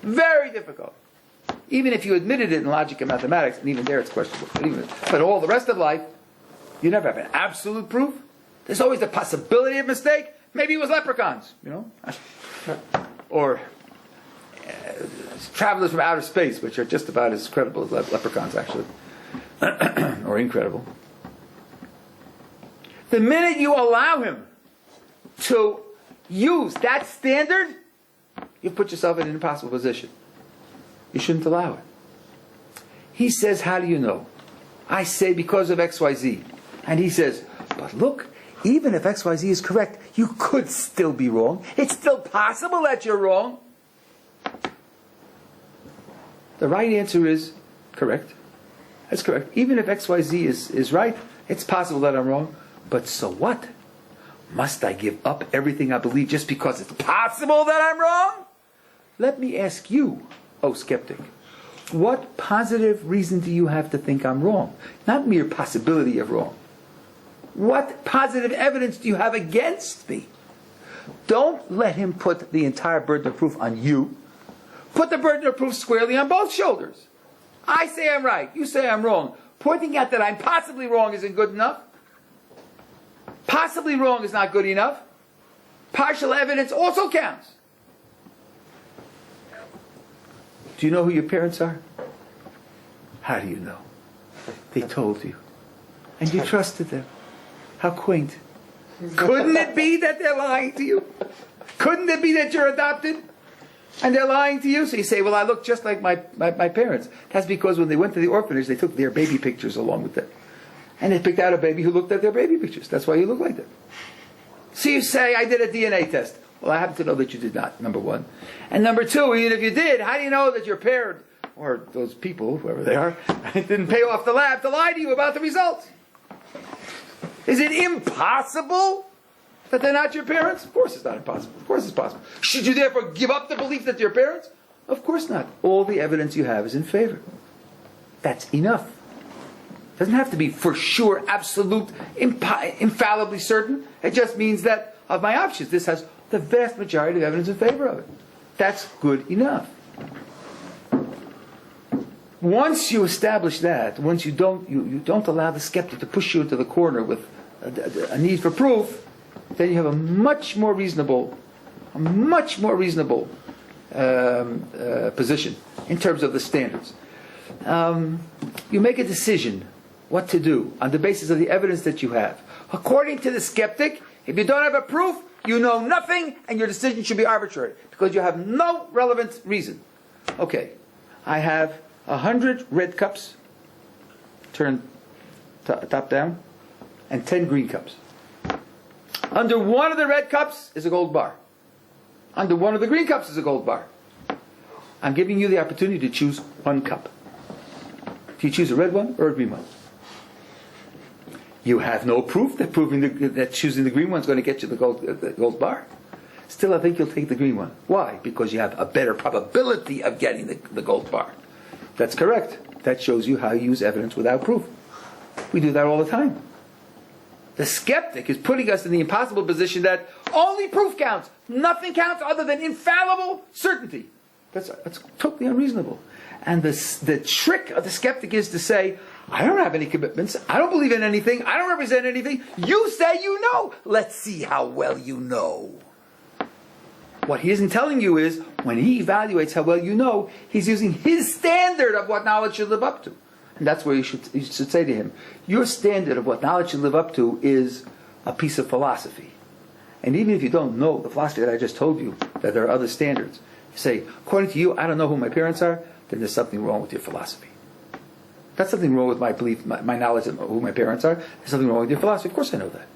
Very difficult. Even if you admitted it in logic and mathematics, and even there it's questionable. But all the rest of life, you never have an absolute proof. There's always the possibility of mistake. Maybe it was leprechauns, or travelers from outer space, which are just about as credible as leprechauns, actually. Or incredible. The minute you allow him to use that standard, you've put yourself in an impossible position. You shouldn't allow it. He says, how do you know? I say because of XYZ. And he says, but look, even if XYZ is correct, you could still be wrong. It's still possible that you're wrong. The right answer is correct. That's correct. Even if XYZ is right, it's possible that I'm wrong. But so what? Must I give up everything I believe just because it's possible that I'm wrong? Let me ask you, oh skeptic, what positive reason do you have to think I'm wrong? Not mere possibility of wrong. What positive evidence do you have against me? Don't let him put the entire burden of proof on you. Put the burden of proof squarely on both shoulders. I say I'm right, you say I'm wrong. Pointing out that I'm possibly wrong isn't good enough. Possibly wrong is not good enough. Partial evidence also counts. Do you know who your parents are? How do you know? They told you. And you trusted them. How quaint. Couldn't it be that they're lying to you? Couldn't it be that you're adopted? And they're lying to you? So you say, well, I look just like my parents. That's because when they went to the orphanage, they took their baby pictures along with them. And they picked out a baby who looked at their baby pictures. That's why you look like them. So you say, I did a DNA test. Well, I happen to know that you did not, number one. And number two, even if you did, how do you know that your parent, or those people, whoever they are, didn't pay off the lab to lie to you about the results? Is it impossible that they're not your parents? Of course it's not impossible. Of course it's possible. Should you therefore give up the belief that they're your parents? Of course not. All the evidence you have is in favor. That's enough. It doesn't have to be for sure, absolute, infallibly certain. It just means that of my options, this has the vast majority of evidence in favor of it. That's good enough. Once you establish that, once you don't allow the skeptic to push you into the corner with a need for proof, then you have a much more reasonable position in terms of the standards. You make a decision what to do on the basis of the evidence that you have. According to the skeptic, if you don't have a proof, you know nothing, and your decision should be arbitrary because you have no relevant reason. Okay, I have 100 red cups turned top down and 10 green cups. Under one of the red cups is a gold bar. Under one of the green cups is a gold bar. I'm giving you the opportunity to choose one cup. Do you choose a red one or a green one? You have no proof that choosing the green one is going to get you the gold bar. Still, I think you'll take the green one. Why? Because you have a better probability of getting the gold bar. That's correct. That shows you how you use evidence without proof. We do that all the time. The skeptic is putting us in the impossible position that only proof counts. Nothing counts other than infallible certainty. That's totally unreasonable. And the trick of the skeptic is to say, I don't have any commitments. I don't believe in anything. I don't represent anything. You say you know. Let's see how well you know. What he isn't telling you is, when he evaluates how well you know, he's using his standard of what knowledge should live up to. And that's where you should say to him, your standard of what knowledge should live up to is a piece of philosophy. And even if you don't know the philosophy that I just told you, that there are other standards, you say, according to you, I don't know who my parents are, then there's something wrong with your philosophy. That's something wrong with my belief, my knowledge of who my parents are. There's something wrong with your philosophy. Of course I know that.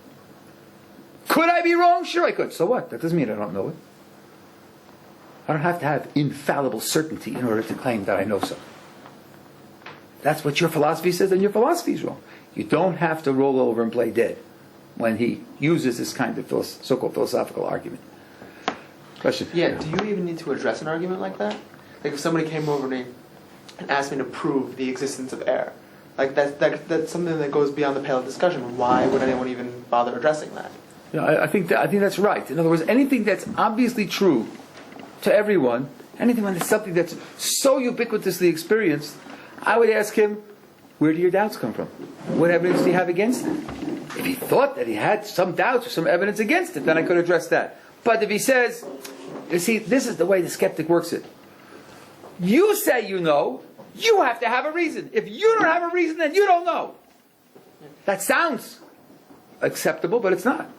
Could I be wrong? Sure I could. So what? That doesn't mean I don't know it. I don't have to have infallible certainty in order to claim that I know something. That's what your philosophy says, and your philosophy is wrong. You don't have to roll over and play dead when he uses this kind of so-called philosophical argument. Question? Yeah, do you even need to address an argument like that? Like if somebody came over to me and asked me to prove the existence of air, Like that's something that goes beyond the pale of discussion. Why would anyone even bother addressing that? Yeah, I think that's right. In other words, anything that's obviously true to everyone, anything when it's something that's so ubiquitously experienced, I would ask him, where do your doubts come from? What evidence do you have against it? If he thought that he had some doubts or some evidence against it, then I could address that. But if he says, you see, this is the way the skeptic works it. You say you know, you have to have a reason. If you don't have a reason, then you don't know. That sounds acceptable, but it's not.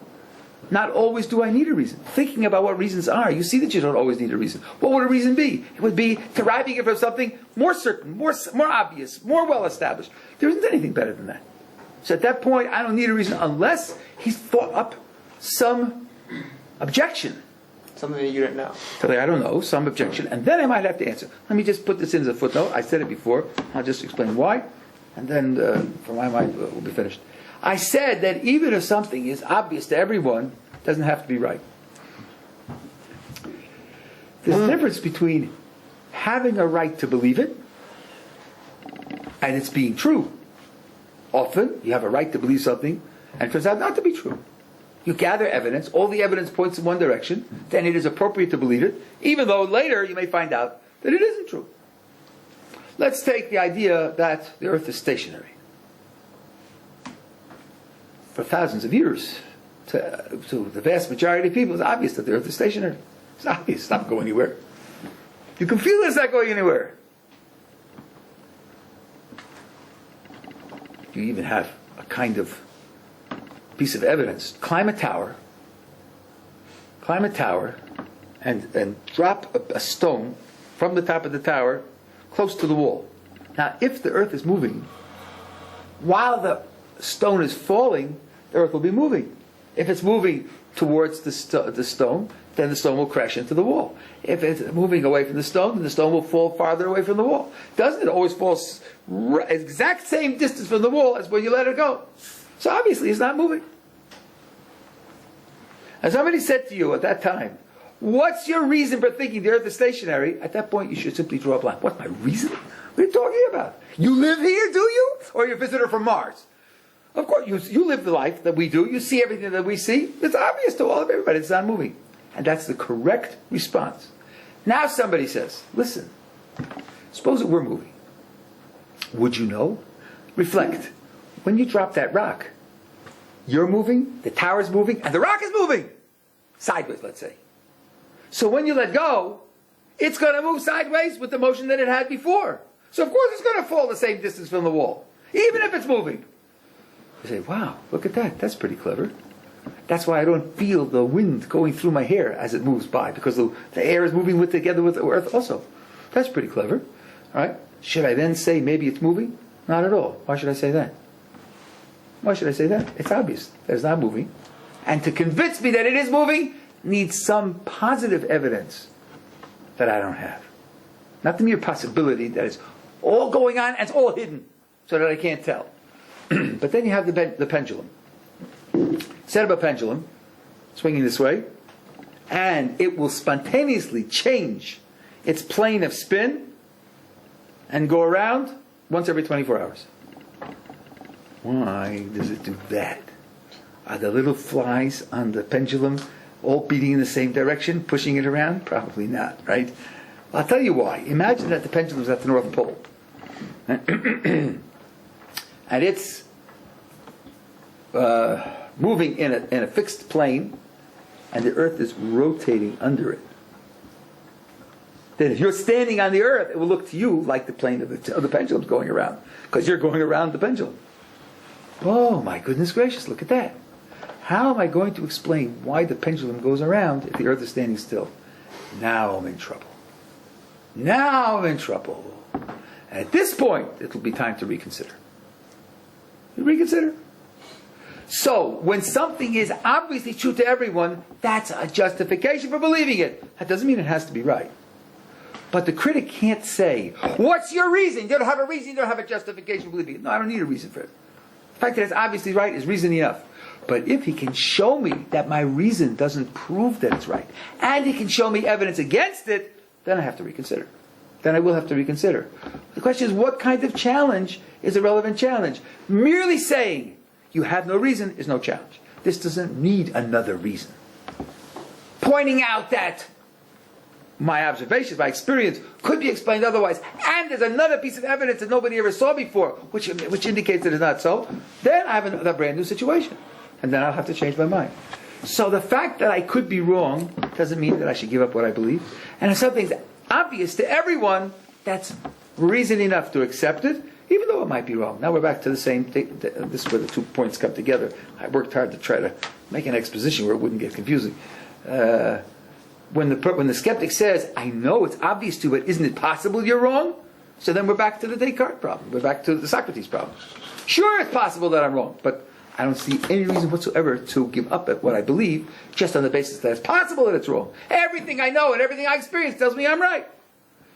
Not always do I need a reason. Thinking about what reasons are, you see that you don't always need a reason. What would a reason be? It would be deriving it from something more certain, more obvious, more well established. There isn't anything better than that. So at that point, I don't need a reason unless he's thought up some objection. Something that you didn't know. So I don't know, some objection, and then I might have to answer. Let me just put this in as a footnote. I said it before. I'll just explain why, and then for my mind, we'll be finished. I said that even if something is obvious to everyone, it doesn't have to be right. There's a difference between having a right to believe it and it's being true. Often, you have a right to believe something and it turns out not to be true. You gather evidence, all the evidence points in one direction, then it is appropriate to believe it, even though later you may find out that it isn't true. Let's take the idea that the earth is stationary. For thousands of years, to the vast majority of people, it's obvious that the earth is stationary. It's obvious, it's not going anywhere. You can feel it's not going anywhere. You even have a kind of piece of evidence. Climb a tower and drop a stone from the top of the tower close to the wall. Now, if the earth is moving, while the stone is falling, the earth will be moving. If it's moving towards the stone, then the stone will crash into the wall. If it's moving away from the stone, then the stone will fall farther away from the wall. Doesn't it always fall exact same distance from the wall as when you let it go? So obviously it's not moving. And somebody said to you at that time, what's your reason for thinking the earth is stationary? At that point you should simply draw a blank. What's my reason? What are you talking about? You live here, do you? Or you're a visitor from Mars? Of course, you live the life that we do. You see everything that we see. It's obvious to all of everybody. It's not moving. And that's the correct response. Now somebody says, listen, suppose it were moving. Would you know? Reflect. When you drop that rock, you're moving, the tower's moving, and the rock is moving. Sideways, let's say. So when you let go, it's going to move sideways with the motion that it had before. So of course it's going to fall the same distance from the wall, even if it's moving. You say, wow, look at that. That's pretty clever. That's why I don't feel the wind going through my hair as it moves by, because the air is moving together with the earth also. That's pretty clever. All right? Should I then say maybe it's moving? Not at all. Why should I say that? Why should I say that? It's obvious that it's not moving. And to convince me that it is moving needs some positive evidence that I don't have. Not the mere possibility that it's all going on and it's all hidden so that I can't tell. But then you have the pendulum. Set up a pendulum, swinging this way, and it will spontaneously change its plane of spin and go around once every 24 hours. Why does it do that? Are the little flies on the pendulum all beating in the same direction, pushing it around? Probably not, right? I'll tell you why. Imagine that the pendulum is at the North Pole. And it's moving in a fixed plane, and the earth is rotating under it. Then if you're standing on the earth, it will look to you like the plane of the pendulum's going around, because you're going around the pendulum. Oh my goodness gracious, look at that. How am I going to explain why the pendulum goes around if the earth is standing still? Now I'm in trouble. Now I'm in trouble. And at this point, it will be time to reconsider. Reconsider. So, when something is obviously true to everyone, that's a justification for believing it. That doesn't mean it has to be right. But the critic can't say, what's your reason? You don't have a reason, you don't have a justification for believing it. No, I don't need a reason for it. The fact that it's obviously right is reason enough. But if he can show me that my reason doesn't prove that it's right, and he can show me evidence against it, then I have to reconsider. then I will have to reconsider. The question is, what kind of challenge is a relevant challenge? Merely saying you have no reason is no challenge. This doesn't need another reason. Pointing out that my observations, my experience, could be explained otherwise, and there's another piece of evidence that nobody ever saw before, which indicates that it's not so, then I have a brand new situation. And then I'll have to change my mind. So the fact that I could be wrong doesn't mean that I should give up what I believe. And if something's obvious to everyone, that's reason enough to accept it, even though it might be wrong. Now we're back to the same thing. This is where the 2 points come together. I worked hard to try to make an exposition where it wouldn't get confusing. When the skeptic says, I know it's obvious to you, but isn't it possible you're wrong? So then we're back to the Descartes problem. We're back to the Socrates problem. Sure, it's possible that I'm wrong, but I don't see any reason whatsoever to give up at what I believe just on the basis that it's possible that it's wrong. Everything I know and everything I experience tells me I'm right.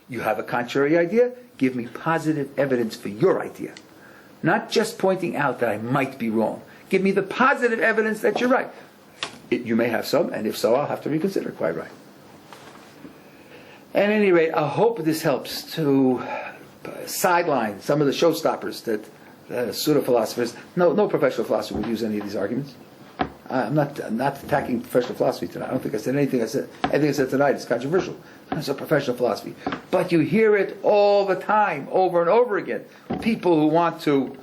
You have a contrary idea? Give me positive evidence for your idea. Not just pointing out that I might be wrong. Give me the positive evidence that you're right. You may have some, and if so, I'll have to reconsider. Quite right. At any rate, I hope this helps to sideline some of the showstoppers that pseudo-philosophers, no professional philosopher would use any of these arguments. I'm not attacking professional philosophy tonight. I don't think I said anything I said tonight is controversial. It's a professional philosophy. But you hear it all the time, over and over again. People who want to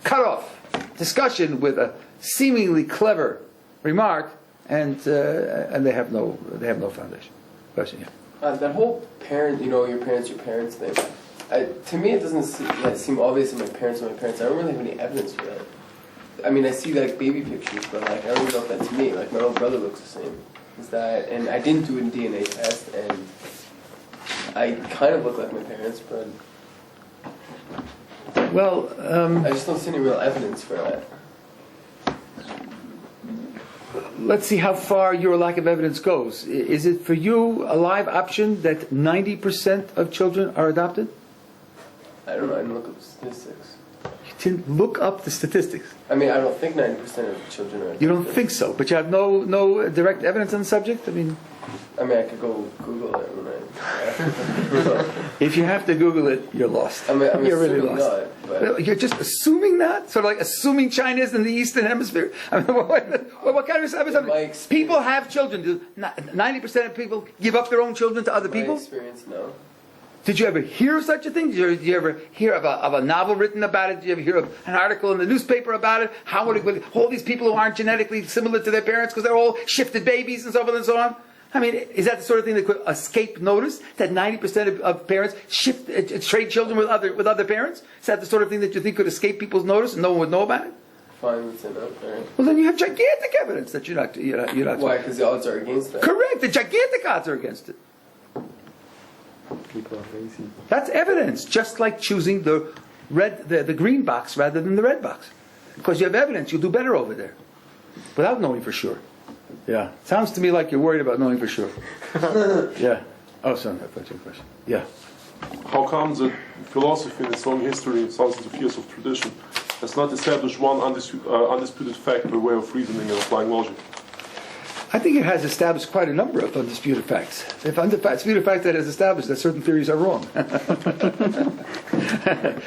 cut off discussion with a seemingly clever remark, and they have no foundation. Question, yeah. That whole parent, your parents thing. To me, it doesn't seem obvious that my parents are my parents. I don't really have any evidence for that. I mean, I see like baby pictures, but like I don't know if that's me. Like my little brother looks the same. Is that? And I didn't do a DNA test, and I kind of look like my parents, but well, I just don't see any real evidence for that. Let's see how far your lack of evidence goes. Is it for you a live option that 90% of children are adopted? I don't know. I didn't look up the statistics. You didn't look up the statistics? I mean, I don't think 90% of children are adopted. You don't think so, but you have no direct evidence on the subject? I mean, I go Google it. if you have to Google it, you're lost. I'm you're really assuming lost. not, but You're just assuming that? Sort of like assuming China is in the Eastern Hemisphere? I mean, what kind of experience- people have children. Do 90% of people give up their own children to other my people? experience, no. Did you ever hear of such a thing? Did you ever hear of a novel written about it? Did you ever hear of an article in the newspaper about it? How would all these people who aren't genetically similar to their parents because they're all shifted babies and so forth and so on? I mean, is that the sort of thing that could escape notice? That 90% of parents trade children with other parents? Is that the sort of thing that you think could escape people's notice and no one would know about it? Fine, that's enough. Right. Well, then you have gigantic evidence that you're not. Why? Because the odds are against that. Correct. The gigantic odds are against it. People are lazy. That's evidence. Just like choosing the green box rather than the red box, because you have evidence, you'll do better over there, without knowing for sure. Yeah. Sounds to me like you're worried about knowing for sure. Yeah. Oh, sorry, I thought you had a question. Yeah. How come that philosophy in its long history, thousands of years of tradition, has not established one undisputed fact by way of reasoning and applying logic? I think it has established quite a number of undisputed facts. If undisputed facts that has established that certain theories are wrong.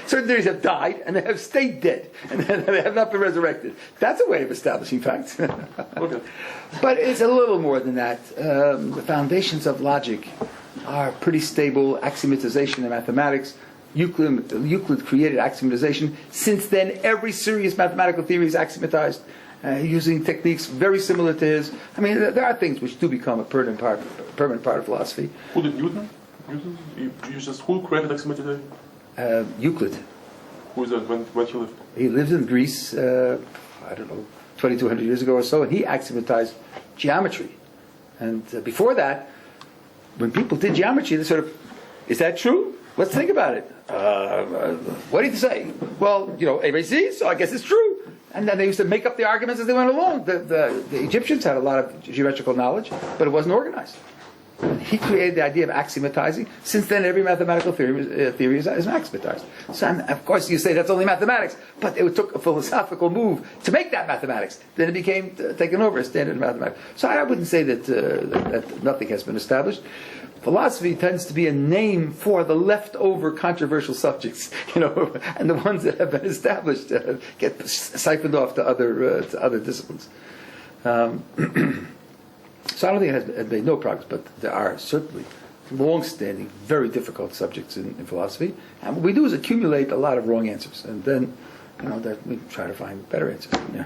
Certain theories have died and they have stayed dead and they have not been resurrected. That's a way of establishing facts. Okay. But it's a little more than that. The foundations of logic are pretty stable. Axiomatization in mathematics. Euclid created axiomatization. Since then, every serious mathematical theory is axiomatized. Using techniques very similar to his. I mean, there are things which do become a permanent part of philosophy. Who did Newton? Who created axiomatization? Euclid. Who is that? When he lived? He lived in Greece, 2,200 years ago or so, and he axiomatized geometry. And before that, when people did geometry, they sort of, is that true? Let's think about it. What do you say? Well, ABC, so I guess it's true. And then they used to make up the arguments as they went along. The Egyptians had a lot of geometrical knowledge, but it wasn't organized. He created the idea of axiomatizing. Since then, every mathematical theory is axiomatized. So, and of course, you say that's only mathematics, but it took a philosophical move to make that mathematics. Then it became taken over as standard mathematics. So I wouldn't say that nothing has been established. philosophy tends to be a name for the leftover controversial subjects, and the ones that have been established get siphoned off to other disciplines. So I don't think it has made no progress, but there are certainly long-standing, very difficult subjects in philosophy, and what we do is accumulate a lot of wrong answers, and then that we try to find better answers. Yeah.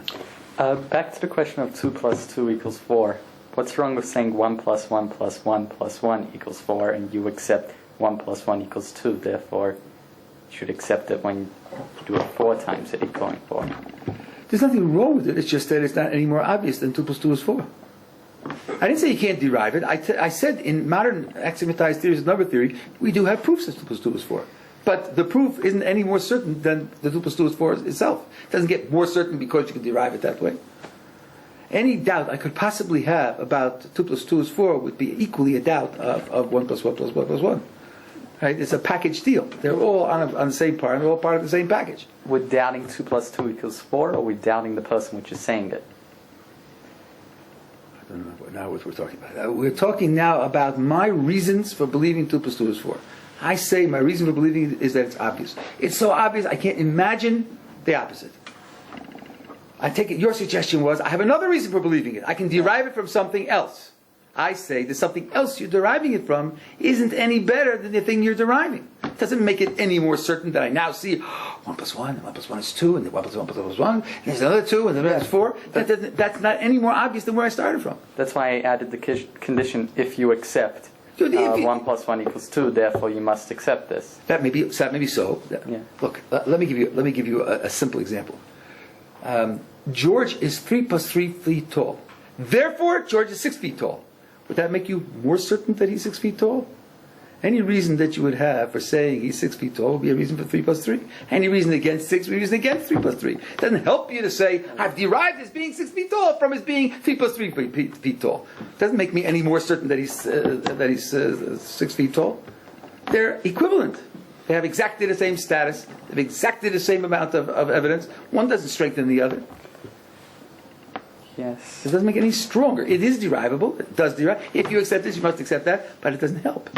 Back to the question of 2 + 2 = 4. What's wrong with saying 1 + 1 + 1 + 1 = 4, and you accept 1 + 1 = 2, therefore you should accept it when you do it 4 times it equaling 4. There's nothing wrong with it, it's just that it's not any more obvious than 2 + 2 = 4. I didn't say you can't derive it. I said in modern axiomatized theories of number theory, we do have proofs that 2 + 2 = 4. But the proof isn't any more certain than the 2 + 2 = 4 itself. It doesn't get more certain because you can derive it that way. Any doubt I could possibly have about 2 + 2 = 4 would be equally a doubt of 1 + 1 + 1 + 1. Right? It's a package deal. They're all on the same part, and they're all part of the same package. We're doubting 2 + 2 = 4, or we're doubting the person which is saying it? I don't know now what we're talking about. We're talking now about my reasons for believing 2 + 2 = 4. I say my reason for believing it is that it's obvious. It's so obvious I can't imagine the opposite. I take it your suggestion was I have another reason for believing it. I can derive it from something else. I say the something else you're deriving it from isn't any better than the thing you're deriving. It doesn't make it any more certain that I now see 1 + 1, and 1 + 1 is 2, and 1 + 1 + 1 is 1, and there's another 2, and then that's 4. That's not any more obvious than where I started from. That's why I added the condition, if you accept 1 + 1 = 2, therefore you must accept this. That may be so. Yeah. Look, let me give you a simple example. George is 3 + 3 feet tall. Therefore, George is 6 feet tall. Would that make you more certain that he's 6 feet tall? Any reason that you would have for saying he's 6 feet tall would be a reason for 3 + 3. Any reason against 6 would be a reason against 3 + 3. It doesn't help you to say, I've derived his being 6 feet tall from his being 3 + 3 feet tall. It doesn't make me any more certain that he's 6 feet tall. They're equivalent. They have exactly the same status. They have exactly the same amount of evidence. One doesn't strengthen the other. Yes. It doesn't make it any stronger. It is derivable. It does derive. If you accept this, you must accept that, but it doesn't help.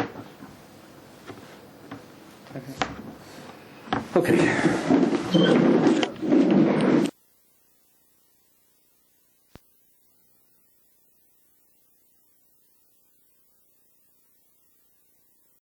Okay.